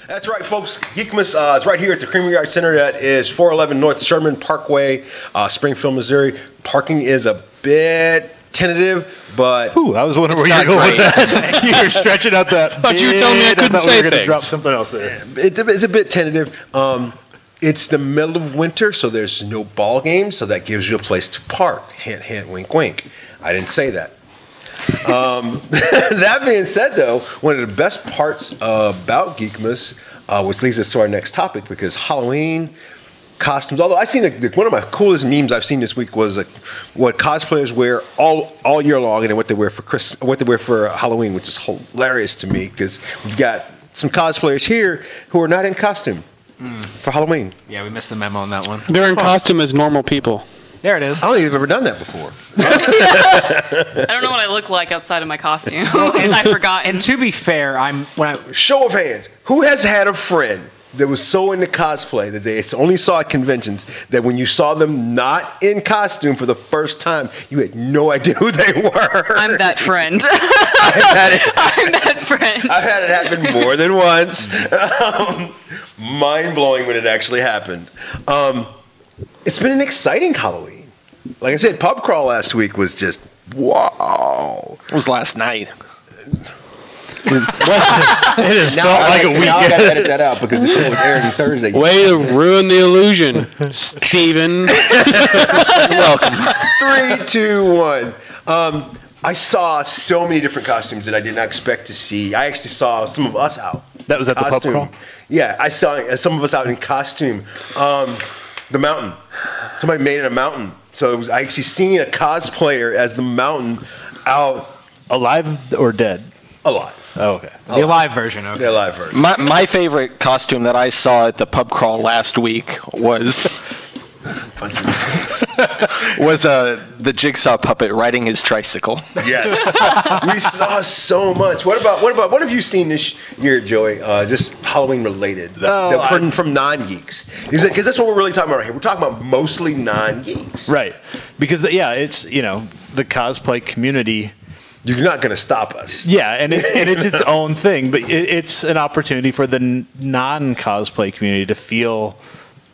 That's right, folks. Geekmas is right here at the Creamery Arts Center. That is 411 North Sherman Parkway, Springfield, Missouri. Parking is a bit tentative, but Ooh, I was wondering where you were going with that. You were stretching out that. But you were telling me I couldn't say we were going to things. drop something else there. it's a bit tentative. It's the middle of winter, so there's no ball games, so that gives you a place to park. Hint, hint, wink, wink. I didn't say that. That being said, though, one of the best parts about Geekmas, which leads us to our next topic, because Halloween costumes. Although I seen one of my coolest memes I've seen this week was what cosplayers wear all year long, and then what they wear for Halloween, which is hilarious to me because we've got some cosplayers here who are not in costume for Halloween. Yeah, we missed the memo on that one. They're in costume as normal people. There it is. I don't think I've ever done that before. I don't know what I look like outside of my costume. I've forgotten. And to be fair, Show of hands. Who has had a friend that was so into cosplay that they only saw at conventions that when you saw them not in costume for the first time, you had no idea who they were? I'm that friend. I'm that friend. I've had it happen more than once. Mind-blowing when it actually happened. It's been an exciting Halloween. Like I said, pub crawl last week was just, wow. It was last night. It has felt like a Now I got to weekend. edit that out because the show was airing Thursday. Way to ruin the illusion, Steven. Welcome. 3, 2, 1. I saw so many different costumes that I did not expect to see. I actually saw some of us out. That was at the pub crawl? Yeah, I saw some of us out in costume. The mountain. Somebody made it a mountain. So I actually seen a cosplayer as the mountain out. Alive or dead? Alive. Oh, okay. the alive version. Okay. The alive version. My favorite costume that I saw at the pub crawl last week was the Jigsaw puppet riding his tricycle. Yes, we saw so much. What have you seen this year, Joey? Just Halloween related from non-geeks, because that's what we're really talking about right here. We're talking about mostly non-geeks, Right. Because, it's, the cosplay community. You're not going to stop us. Yeah, and it's its own thing, but it's an opportunity for the non-cosplay community to feel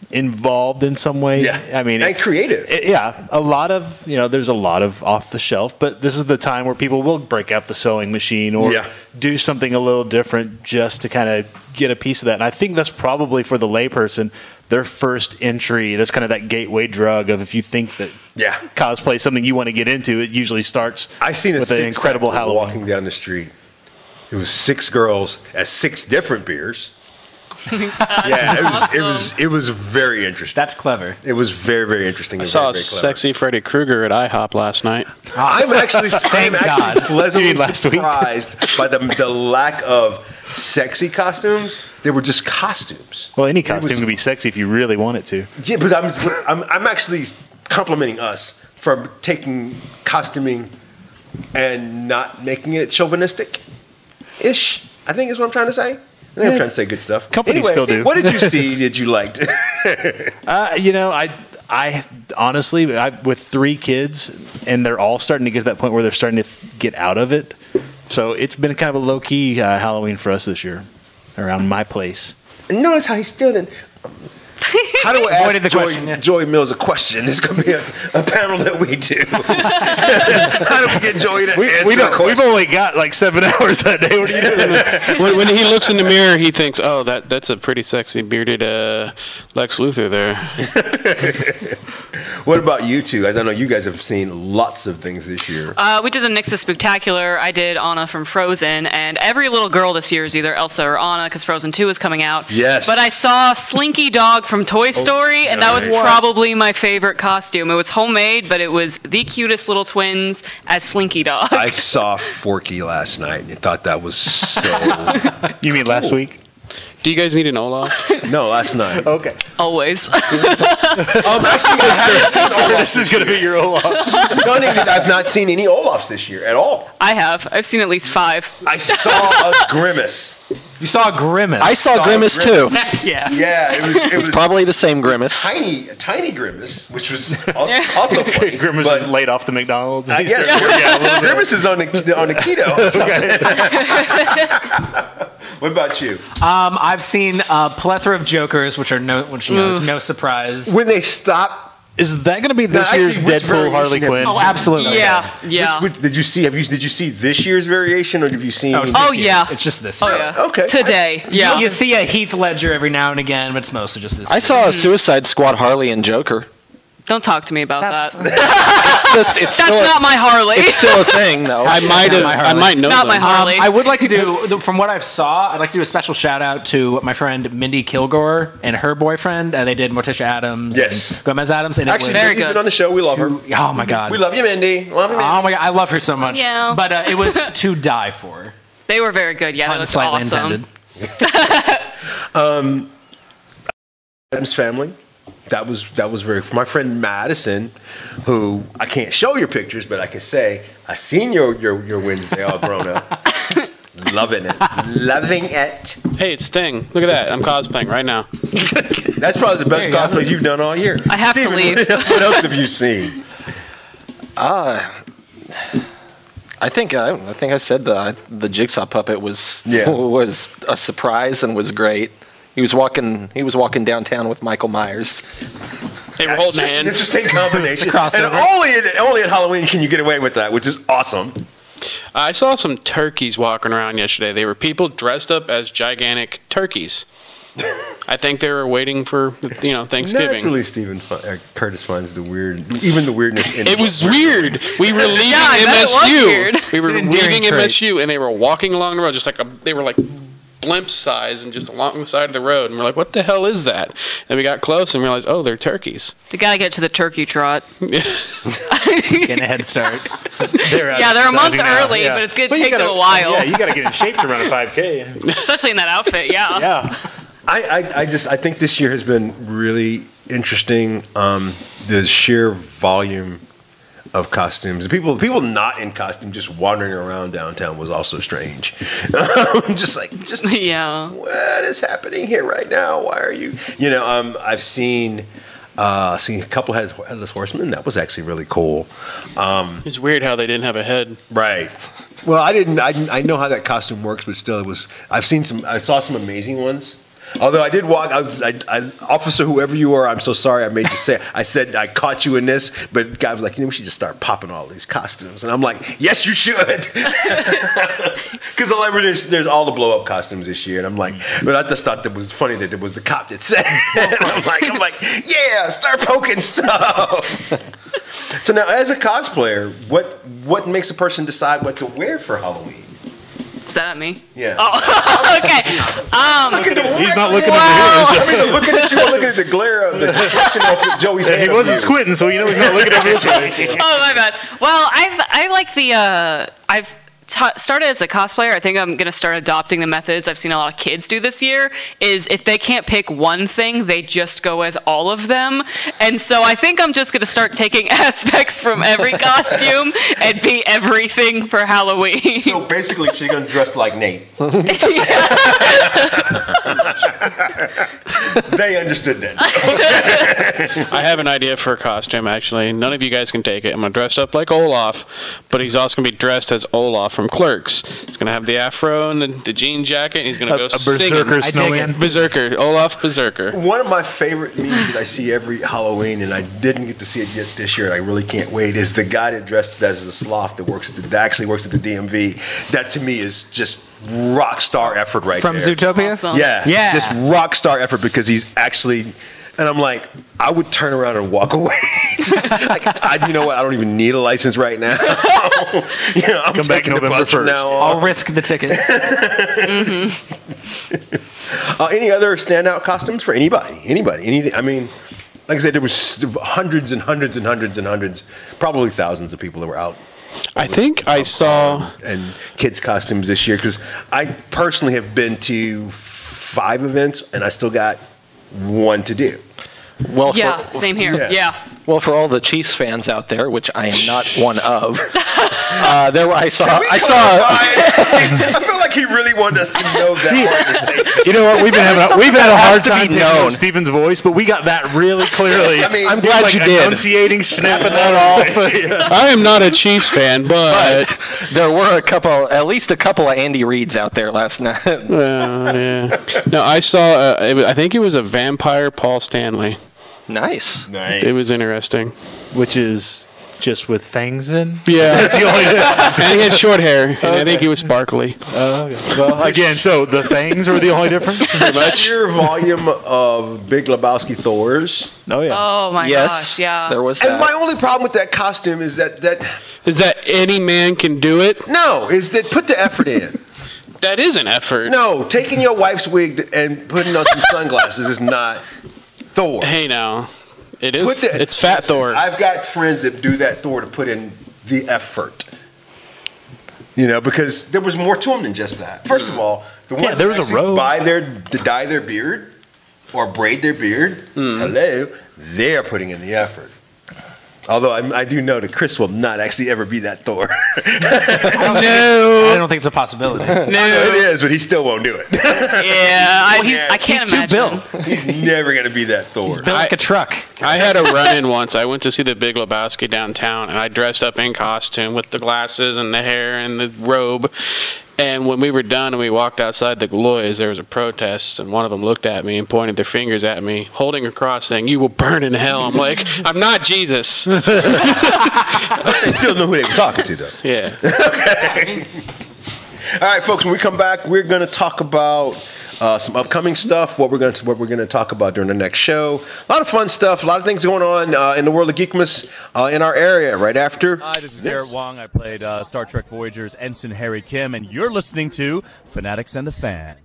involved in some way. Yeah, I mean, and creative. A lot of there's a lot of off the shelf, but this is the time where people will break out the sewing machine or do something a little different just to kind of get a piece of that. And I think that's probably for the layperson their first entry. That's kind of that gateway drug of if you think that cosplay is something you want to get into, it usually starts. I seen with an incredible Halloween walking down the street. It was 6 girls at 6 different beers. It was very interesting. That's clever. It was very, very interesting. I saw a sexy Freddy Krueger at IHOP last night. I'm actually pleasantly last week? surprised by the lack of sexy costumes. They were just costumes. Well, any costume can be sexy if you really want it to. Yeah, but I'm actually complimenting us for taking costuming and not making it chauvinistic-ish, I think is what I'm trying to say. I think I'm trying to say good stuff. Companies still do. What did you see that you liked? I honestly, with 3 kids, and they're all starting to get to that point where they're starting to get out of it. So it's been kind of a low-key Halloween for us this year around my place. And notice how he still didn't. How do I Avoided ask the question, yeah. Joey Mills a question? This is going to be a panel that we do. How do we get Joey to answer a question? We've only got like 7 hours that day. What are you doing? when he looks in the mirror, he thinks, "Oh, that's a pretty sexy bearded Lex Luthor there." What about you two? I know you guys have seen lots of things this year. We did the Nixus Spectacular. I did Anna from Frozen, and every little girl this year is either Elsa or Anna because Frozen 2 is coming out. Yes. But I saw Slinky Dog from Toy Story, and that was probably my favorite costume. It was homemade, but it was the cutest little twins as Slinky Dog. I saw Forky last night and I thought that was so. You mean last week? Do you guys need an Olaf? No, last night. Okay. Always. Actually, I haven't seen Olaf. This is going to be your Olaf. I've not seen any Olafs this year at all. I have. I've seen at least 5. I saw a Grimace. You saw a Grimace. I saw Grimace too. Yeah. Yeah, it was Probably the same Grimace. a tiny Grimace, which was also funny. Grimace but is laid off the McDonald's. I guess Grimace is on the keto or something. What about you? I've seen a plethora of Jokers, which is no surprise. When they stop. Is that going to be this year's Deadpool Harley Quinn? Oh, absolutely. Yeah. Did you see this year's variation, or have you seen? Oh, yeah. It's just this. Oh, yeah. Okay. Today. Yeah. You see a Heath Ledger every now and again, but it's mostly just this. I saw a Suicide Squad Harley and Joker. Don't talk to me about that. It's That's not my Harley. It's still a thing, though. I might know Not my them. Harley. I would like to do, from what I've saw, I'd like to do a special shout out to my friend Mindy Kilgore and her boyfriend. They did Morticia Adams, Yes. and Gomez Adams, and Actually, it was Very Mindy's good. been on the show. We love her. oh my god, We love you, Mindy. Love you, Mindy. oh my god, I love her so much. Yeah. But it was to die for. They were very good. Yeah, that Pun was slightly awesome. intended. Adam's Family. That was very. My friend Madison, who I can't show your pictures, but I can say I seen your Wednesday all grown up. Loving it. Hey, it's Thing. Look at that. I'm cosplaying right now. That's probably the best cosplay you've done all year. I have to Steven, leave. What else have you seen? I think I said the Jigsaw puppet was a surprise and was great. He was walking downtown with Michael Myers. They were holding hands. Interesting combination. And crossover. only at Halloween can you get away with that, which is awesome. I saw some turkeys walking around yesterday. They were people dressed up as gigantic turkeys. I think they were waiting for Thanksgiving. Naturally, Curtis finds the weirdness in It was weird. We were leaving Yeah, I bet it was MSU. weird. We were It's an endearing leaving trait. MSU, and they were walking along the road, just they were like blimp size and just along the side of the road. And we're like, what the hell is that? And we got close and realized, oh, they're turkeys. You gotta get to the turkey trot. Getting a head start. Yeah, they're a month early, but it's gonna take them a while. Yeah, you got to get in shape to run a 5K. Especially in that outfit. Yeah. Yeah. I think this year has been really interesting. The sheer volume of costumes. People not in costume just wandering around downtown was also strange. just Yeah. what is happening here right now? Why are you? I've seen a couple of Headless Horsemen. That was actually really cool. It's weird how they didn't have a head. Right. Well, I know how that costume works, but still, I saw some amazing ones. Although I did walk, officer, whoever you are, I'm so sorry I made you say. I said I caught you in this, but guy was like, we should just start popping all these costumes, and I'm like, yes, you should, because there's all the blow up costumes this year, and I'm like, but I just thought that was funny that it was the cop that said it. I'm like, yeah, start poking stuff. So now, as a cosplayer, what makes a person decide what to wear for Halloween? Is that at me? Yeah. Oh, okay. He's not looking I mean, looking at you, I'm looking at the glare of the reflection of Joey's over here. hand. He wasn't squinting, so he's not looking over this way. Oh, my bad. Well, I like the I've started as a cosplayer. I think I'm going to start adopting the methods I've seen a lot of kids do this year, is if they can't pick one thing, they just go as all of them. And so I think I'm just going to start taking aspects from every costume and be everything for Halloween. So basically, she's going to dress like Nate. They understood that. I have an idea for a costume, actually. None of you guys can take it. I'm going to dress up like Olaf, but he's also going to be dressed as Olaf from Clerks. He's going to have the afro and the jean jacket, and he's going to go singing. berserker snowman. Berserker. Olaf Berserker. One of my favorite memes that I see every Halloween, and I didn't get to see it yet this year, and I really can't wait, is the guy that dressed as the sloth that actually works at the DMV. That to me is just rock star effort right From there. Zootopia? Awesome. Yeah, Yeah. just rock star effort, because he's actually, and I'm like, I would turn around and walk away. You know what? I don't even need a license right now. I'm Come back taking the November bus from 1st. now I'll on. risk the ticket. Any other standout costumes for anybody? Anything? I mean, like I said, there was hundreds and hundreds and hundreds and hundreds, probably thousands of people that were out. I think I saw... And kids' costumes this year, because I personally have been to 5 events, and I still got 1 to do. Well, Yeah, same here. Yeah. Well, for all the Chiefs fans out there, which I am not one of, I saw. I feel like like he really wanted us to know that. You know what? We've had a hard to be time picking known. up Steven's voice, but we got that really clearly. I mean, I'm glad you did. Enunciating, snapping that off. I am not a Chiefs fan, but There were at least a couple of Andy Reeds out there last night. yeah. No, I saw. I think it was a vampire Paul Stanley. Nice. Nice. It was interesting. Which is just with fangs in. Yeah, that's the only. And he had short hair, and I think he was sparkly. Well, again, so the fangs are the only difference. Pretty much. Your volume of Big Lebowski Thors. Oh yeah. Oh my Yes, gosh, yeah. there was And that. my only problem with that costume is that Is that any man can do it? no, is that put the effort in. That is an effort. No, taking your wife's wig and putting on some sunglasses is not Thor. Hey, now. It is. Put the- It's Fat Thor. I've got friends that do that Thor to put in the effort. You know, because there was more to him than just that. First of all, the ones there that was a actually robe. dye their beard or braid their beard, hello, they are putting in the effort. Although I do know that Chris will not actually ever be that Thor. I don't think it's a possibility. No, it is, but he still won't do it. Yeah, I can't he's too imagine. built. He's never going to be that Thor. He's built like a truck. I had a run-in once. I went to see the Big Lebowski downtown, and I dressed up in costume with the glasses and the hair and the robe. And when we were done and we walked outside the Galois, there was a protest, and one of them looked at me and pointed their fingers at me, holding a cross, saying, "You will burn in hell." I'm like, I'm not Jesus. They still know who they were talking to, though. Yeah. Okay. All right, folks. When we come back, we're going to talk about some upcoming stuff. What we're going to talk about during the next show. A lot of fun stuff. A lot of things going on in the world of Geekmas in our area. Right after. Hi, this is Garrett Wong. I played Star Trek Voyager's Ensign Harry Kim, and you're listening to Fanatics and the Fan.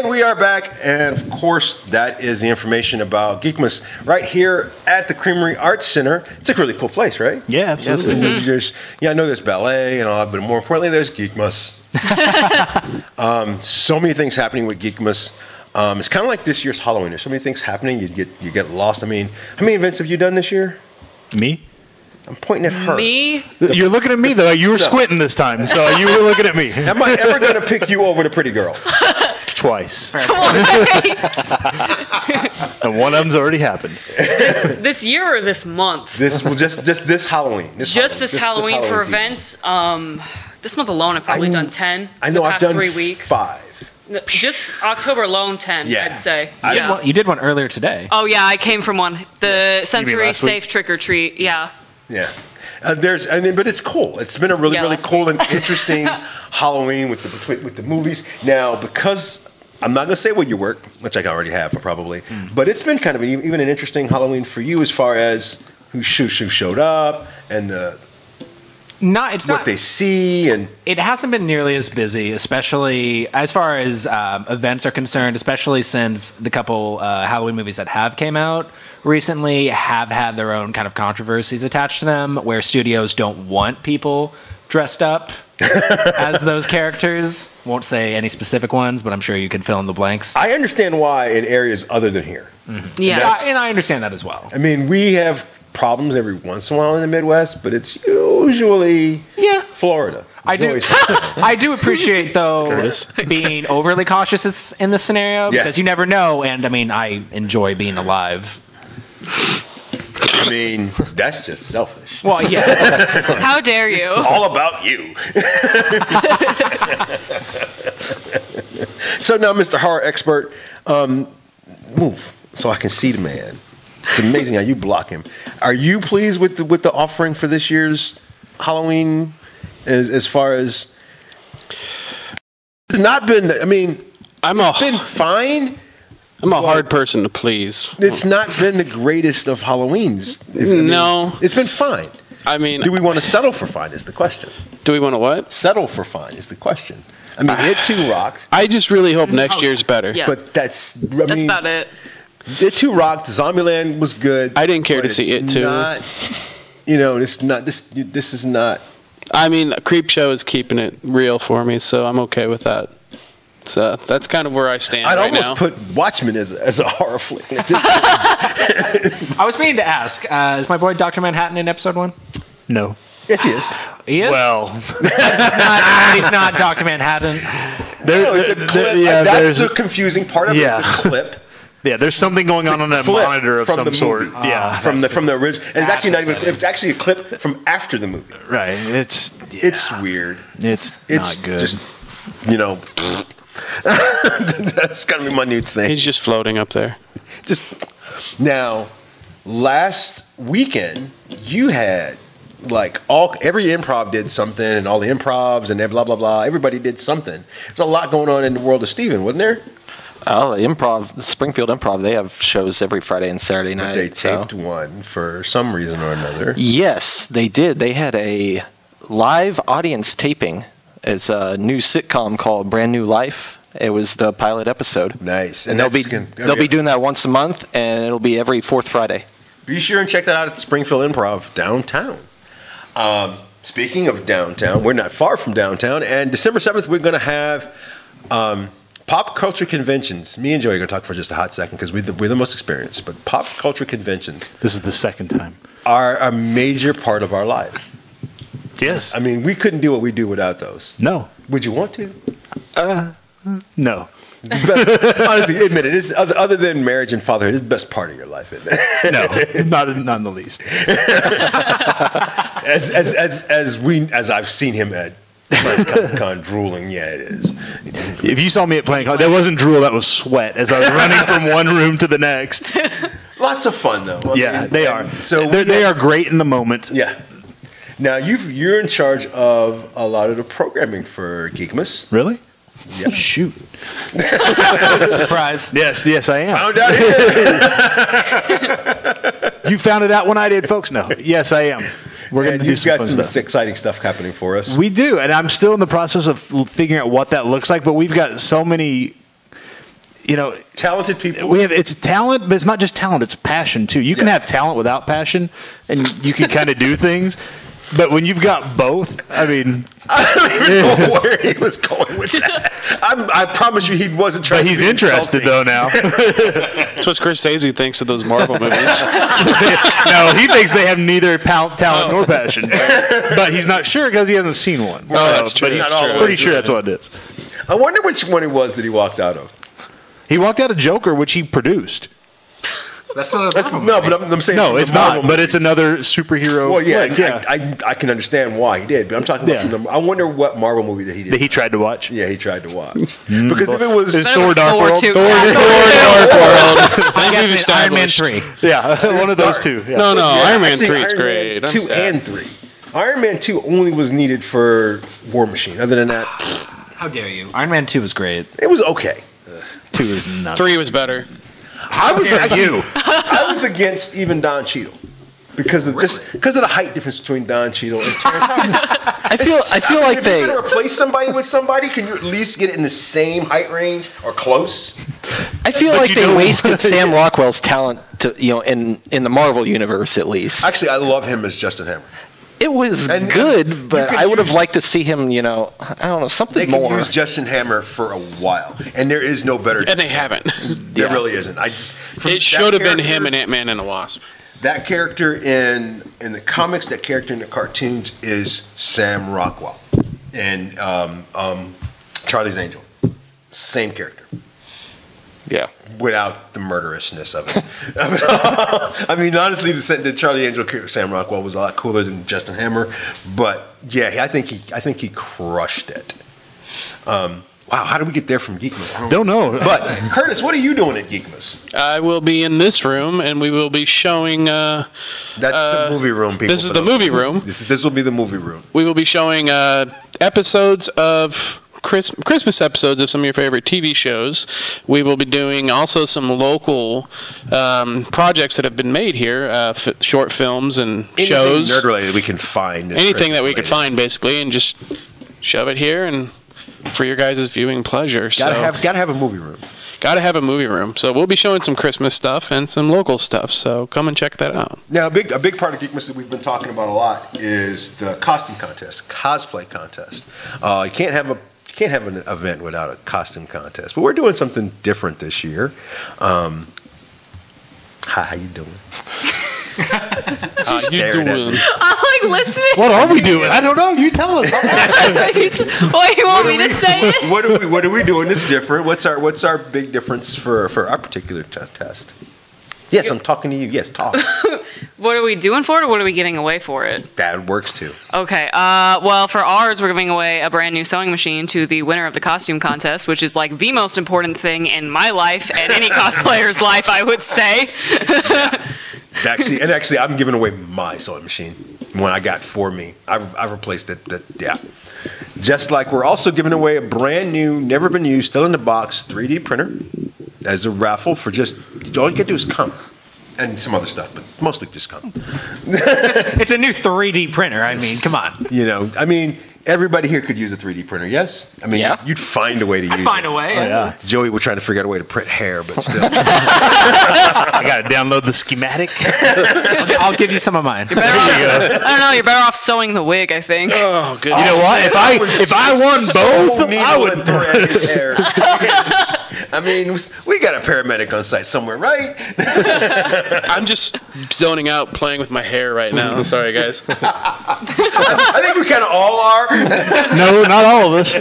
We are back, and of course, that is the information about Geekmas right here at the Creamery Arts Center. It's a really cool place, right? Yeah, absolutely. I know there's ballet and all, but more importantly, there's Geekmas. So many things happening with Geekmas. It's kind of like this year's Halloween. There's so many things happening, you get lost. I mean, how many events have you done this year? Me? I'm pointing at her. Me? You're looking at me though. You were squinting this time, so you were looking at me. Am I ever going to pick you over the pretty girl? Twice. Twice. And one of them's already happened. This year or this month? This Halloween. This Halloween for season. events. This month alone, I've probably done 10. I know in the I've past done 3 weeks. 5. Just October alone, 10. Yeah. I'd say. You did one earlier today. Oh yeah, I came from one. The sensory last week? safe trick or treat. Yeah. Yeah. But it's cool. It's been a really last cool week. and interesting Halloween with the movies. Now, because I'm not going to say what you work, which I already have probably, but it's been kind of even an interesting Halloween for you as far as who showed up and what they see, and it hasn't been nearly as busy, especially as far as events are concerned, especially since the couple Halloween movies that have came out recently have had their own kind of controversies attached to them, where studios don't want people dressed up as those characters. Won't say any specific ones, but I'm sure you can fill in the blanks. I understand why in areas other than here. Yeah. And I understand that as well. I mean, we have problems every once in a while in the Midwest, but it's usually Florida. I do. Joey's from Florida. I do appreciate though being overly cautious in this scenario because you never know. And I mean, I enjoy being alive. I mean, that's just selfish. Well, yeah. How dare you? It's all about you. So now, Mr. Horror Expert, move so I can see the man. It's amazing how you block him. Are you pleased with the offering for this year's Halloween? As far as it's not been, I mean, it's been fine. I'm a hard person to please. It's not been the greatest of Halloweens. No. It's been fine. I mean, do we want to settle for fine is the question. Do we want to what? Settle for fine is the question. I mean, It Too rocked. I just really hope next year's better. Yeah. But that's about it. It Too rocked. Zombieland was good. I didn't care to see It Too. Not, it's not. This is not. I mean, Creepshow is keeping it real for me, so I'm okay with that. So that's kind of where I stand I'd right almost now. put Watchmen as a horror flick. I was meaning to ask, is my boy Dr. Manhattan in episode 1? No. Yes, he is. He is? Well, he's not Dr. Manhattan. It's a clip. That's the confusing part of it. It's a clip. Yeah, there's something going on a monitor of some sort. Movie. Yeah, from the original. And it's actually not even. It's actually a clip from after the movie. Right. It's weird. It's not good. Just that's gonna be my new thing. He's just floating up there. Just now, last weekend you had every improv did something, and all the improvs and blah blah blah. Everybody did something. There's a lot going on in the world of Steven, wasn't there? Oh, the Springfield Improv, they have shows every Friday and Saturday night. But they taped one for some reason or another. Yes, they did. They had a live audience taping. It's a new sitcom called Brand New Life. It was the pilot episode. Nice. And they'll be doing that once a month, and it'll be every fourth Friday. Be sure and check that out at the Springfield Improv downtown. Speaking of downtown, we're not far from downtown, and December 7th we're going to have pop culture conventions. Me and Joey are going to talk for just a hot second because we're the most experienced, but pop culture conventions. This is the second time. Are a major part of our life. Yes. I mean, we couldn't do what we do without those. No. Would you want to? No. Honestly, admit it. It's other than marriage and fatherhood, it's the best part of your life, isn't it? No, not in the least. As I've seen him at Comic-Con drooling, yeah, it is. If you saw me at Planet Con, that wasn't drool, that was sweat as I was running from one room to the next. Lots of fun, though. They are. So they are great in the moment. Yeah. Now, you're in charge of a lot of the programming for Geekmas. Really? Yeah. Shoot. Surprise. Yes, I am. Found out here. You found it out when I did, folks? No. Yes, I am. We're going to do some fun stuff. You've got some exciting stuff happening for us. We do, and I'm still in the process of figuring out what that looks like, but we've got so many... talented people. It's talent, but it's not just talent, it's passion too. You can have talent without passion, and you can kind of do things. But when you've got both, I mean... I don't even know where he was going with that. I promise you he wasn't trying to be interested, though, now. That's what Scorsese thinks of those Marvel movies. No, he thinks they have neither talent nor passion. But he's not sure because he hasn't seen one. That's true. But he's pretty sure that's what it is. I wonder which one it was that he walked out of. He walked out of Joker, which he produced. That's not no, but I'm saying no, it's not. But it's another superhero. Well, yeah, flick, I can understand why he did, but I'm talking about. I wonder what Marvel movie that he did. That he tried to watch. Yeah, he tried to watch because if it was Thor: Dark World, Thor: Dark World, Iron Man 3. Yeah, one of those two. Yeah. No, Iron Man 3 is Iron great. Man 2 and 3. Iron Man 2 only was needed for War Machine. Other than that, how dare you? Iron Man 2 was great. It was okay. 2 is not. 3 was better. I was against even Don Cheadle because of the height difference between Don Cheadle and Terrence Howard. I feel like if you're going to replace somebody with somebody, can you at least get it in the same height range or close? I feel like they wasted Sam Rockwell's talent in the Marvel universe at least. Actually, I love him as Justin Hammer. It was good, but I would have liked to see him, I don't know, something more. They can use Justin Hammer for a while, and there is no better. And they haven't. There really isn't. It should have been him and Ant-Man and the Wasp. That character in the comics, that character in the cartoons is Sam Rockwell, and Charlie's Angel, same character. Yeah. Without the murderousness of it. I mean, honestly, the Charlie Angel character, Sam Rockwell, was a lot cooler than Justin Hammer. But yeah, I think he crushed it. Wow, how did we get there from Geekmas? Don't know. But Curtis, what are you doing at Geekmas? I will be in this room, and we will be showing. That's the movie room, people. This is the movie room. This will be the movie room. We will be showing episodes of Christmas episodes of some of your favorite TV shows. We will be doing also some local projects that have been made here, short films and shows. Nerd related we can find. Anything that we could find, basically, and just shove it here and for your guys' viewing pleasure. Gotta have a movie room. Gotta have a movie room. So we'll be showing some Christmas stuff and some local stuff. So come and check that out. Now, a big part of Geekmas that we've been talking about a lot is the costume contest, cosplay contest. You can't have an event without a costume contest, but we're doing something different this year. How you doing? How you doing? I'm like listening. What are we doing? I don't know. You tell us. What, you want me to say it? What are we doing that's different? What's our big difference for our particular test? Yes, I'm talking to you. Yes, talk. What are we doing for it, or what are we giving away for it? That works too. Okay. Well, for ours, we're giving away a brand new sewing machine to the winner of the costume contest, which is like the most important thing in my life and any cosplayer's life, I would say. Actually, I'm giving away my sewing machine, one I got for me. I've replaced it. Yeah. Just like we're also giving away a brand new, never been used, still in the box 3D printer as a raffle for just all you can do is come. And some other stuff, but mostly just come. It's a new 3D printer. I mean, come on. Everybody here could use a 3D printer, yes? I mean, you'd find a way to use it. I'd find a way. Oh, yeah. Joey, we're trying to figure out a way to print hair, but still. I got to download the schematic. I'll give you some of mine. I don't know. You're better off sewing the wig, I think. Oh, good. You know what? If I won both, I would thread his hair. I mean, we got a paramedic on site somewhere, right? I'm just zoning out playing with my hair right now. Sorry, guys. I think we kind of all are. No, not all of us.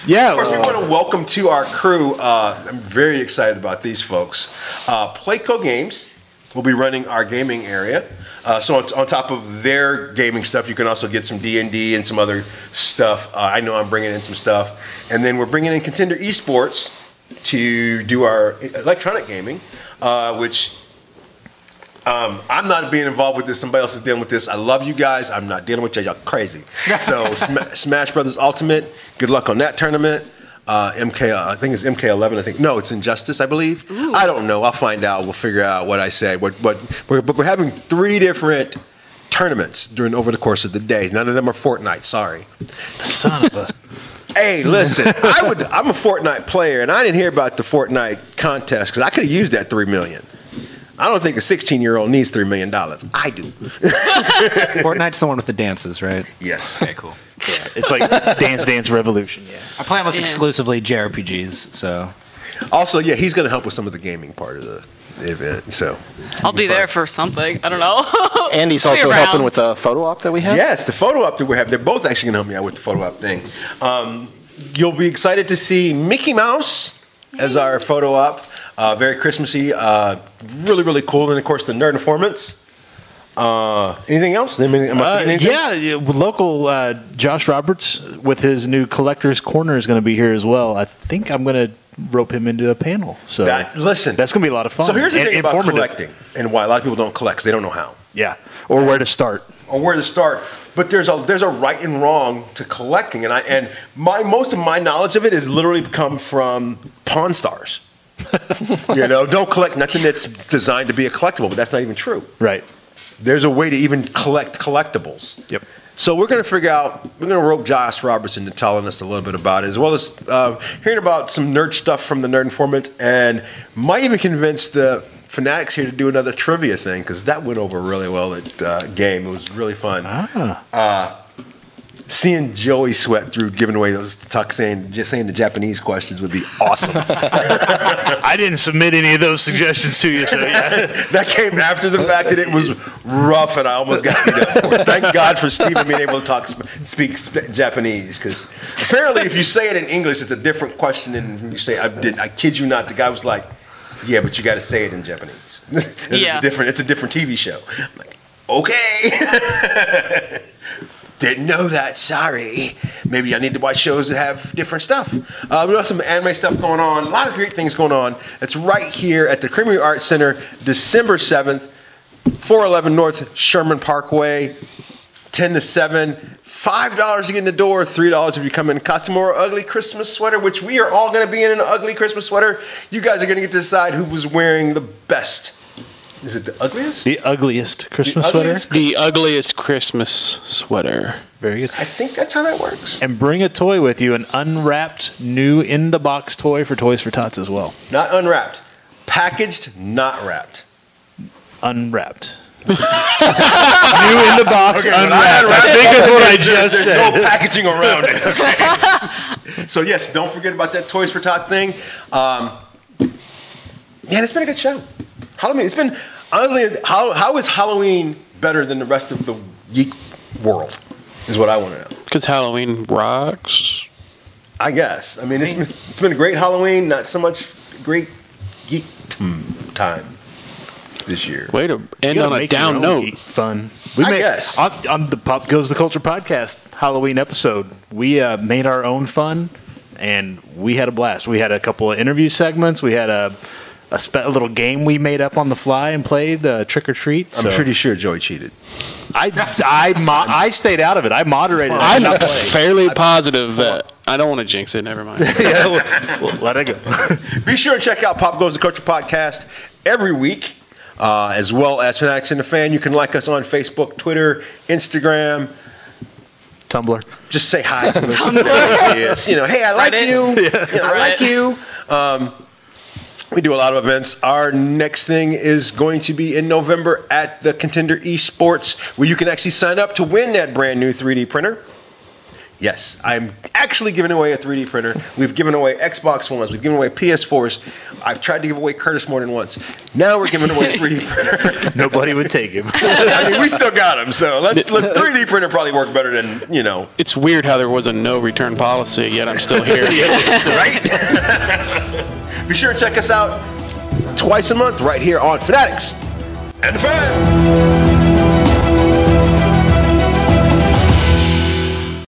Yeah. Of course, we want to welcome to our crew. I'm very excited about these folks. Playco Games will be running our gaming area. So on top of their gaming stuff, you can also get some D&D and some other stuff. I know I'm bringing in some stuff. And then we're bringing in Contender Esports to do our electronic gaming, which I'm not being involved with this. Somebody else is dealing with this. I love you guys. I'm not dealing with you. Y'all crazy. So Smash Brothers Ultimate, good luck on that tournament. I think it's MK11. I think no, it's Injustice. I believe. Ooh. I don't know. I'll find out. We'll figure out what I said. But we're having 3 different tournaments over the course of the day. None of them are Fortnite. Sorry. Son of a. Hey, listen. I'm a Fortnite player, and I didn't hear about the Fortnite contest because I could have used that $3 million. I don't think a 16-year-old needs $3 million. I do. Fortnite's the one with the dances, right? Yes. Okay, cool. Yeah, it's like Dance Revolution. Yeah. I play almost exclusively JRPGs, so. Also, yeah, he's going to help with some of the gaming part of the event. So I'll be there for something. I don't know. Andy's also helping with the photo op that we have. Yes, the photo op that we have. They're both actually going to help me out with the photo op thing. You'll be excited to see Mickey Mouse as our photo op. Very Christmassy. Really, really cool. And of course, the Nerd Informants. Anything else? Local Josh Roberts with his new Collector's Corner is going to be here as well. I think I'm going to rope him into a panel. So listen, that's going to be a lot of fun. So here's the thing about collecting and why a lot of people don't collect because they don't know how. Yeah, or where to start. But there's a right and wrong to collecting, and most of my knowledge of it has literally come from Pawn Stars. Don't collect nothing that's designed to be a collectible, but that's not even true. Right. There's a way to even collect collectibles. Yep. So we're going to rope Josh Roberts into telling us a little bit about it, as well as hearing about some nerd stuff from the Nerd Informant, and might even convince the Fanatics here to do another trivia thing, because that went over really well at game. It was really fun. seeing Joey sweat through giving away those tucks, saying the Japanese questions would be awesome. I didn't submit any of those suggestions to you, so yeah. That came after the fact that it was rough, and I almost got beat up for it. Thank God for Steven being able to speak Japanese, because apparently if you say it in English, it's a different question than you say. I kid you not. The guy was like, "Yeah, but you got to say it in Japanese." It's a different TV show. I'm like, okay. Didn't know that. Sorry. Maybe I need to watch shows that have different stuff. We got some anime stuff going on. A lot of great things going on. It's right here at the Creamery Arts Center, December 7th, 411 North Sherman Parkway, 10 to 7. $5 to get in the door, $3 if you come in costume or ugly Christmas sweater, which we are all going to be in an ugly Christmas sweater. You guys are going to get to decide who was wearing the best. Is it the ugliest? The ugliest Christmas sweater? The ugliest Christmas sweater. Very good. I think that's how that works. And bring a toy with you, an unwrapped, new in-the-box toy for Toys for Tots as well. Not unwrapped. Packaged, not wrapped. Unwrapped. New in the box, unwrapped. I think that's what I just said. There's no packaging around it. Okay? So yes, don't forget about that Toys for Tot thing. Yeah, it's been a good show. Halloween. It's been honestly. How is Halloween better than the rest of the geek world? Is what I want to know. Because Halloween rocks. I guess. I mean, it's been a great Halloween. Not so much great geek time this year. Way to end on a down note. Fun. I guess. On the Pop Goes the Culture podcast Halloween episode, we made our own fun, and we had a blast. We had a couple of interview segments. We had a little game we made up on the fly and played, Trick or Treat. I'm pretty sure Joey cheated. I stayed out of it. I moderated it. I'm fairly positive that I don't want to jinx it. Never mind. Yeah, we'll let it go. Be sure to check out Pop Goes the Culture podcast every week, as well as Fanatics and the Fan. You can like us on Facebook, Twitter, Instagram, Tumblr. Just say hi to us. Tumblr. You know, hey, I like you. Yeah. I like you. We do a lot of events. Our next thing is going to be in November at the Contender Esports, where you can actually sign up to win that brand new 3D printer. Yes, I'm actually giving away a 3D printer. We've given away Xbox Ones. We've given away PS4s. I've tried to give away Curtis more than once. Now we're giving away a 3D printer. Nobody would take him. I mean, we still got him, so let's 3D printer probably work better than, you know. It's weird how there was a no return policy, yet I'm still here. Right? Be sure to check us out twice a month right here on Fanatics and the Fan.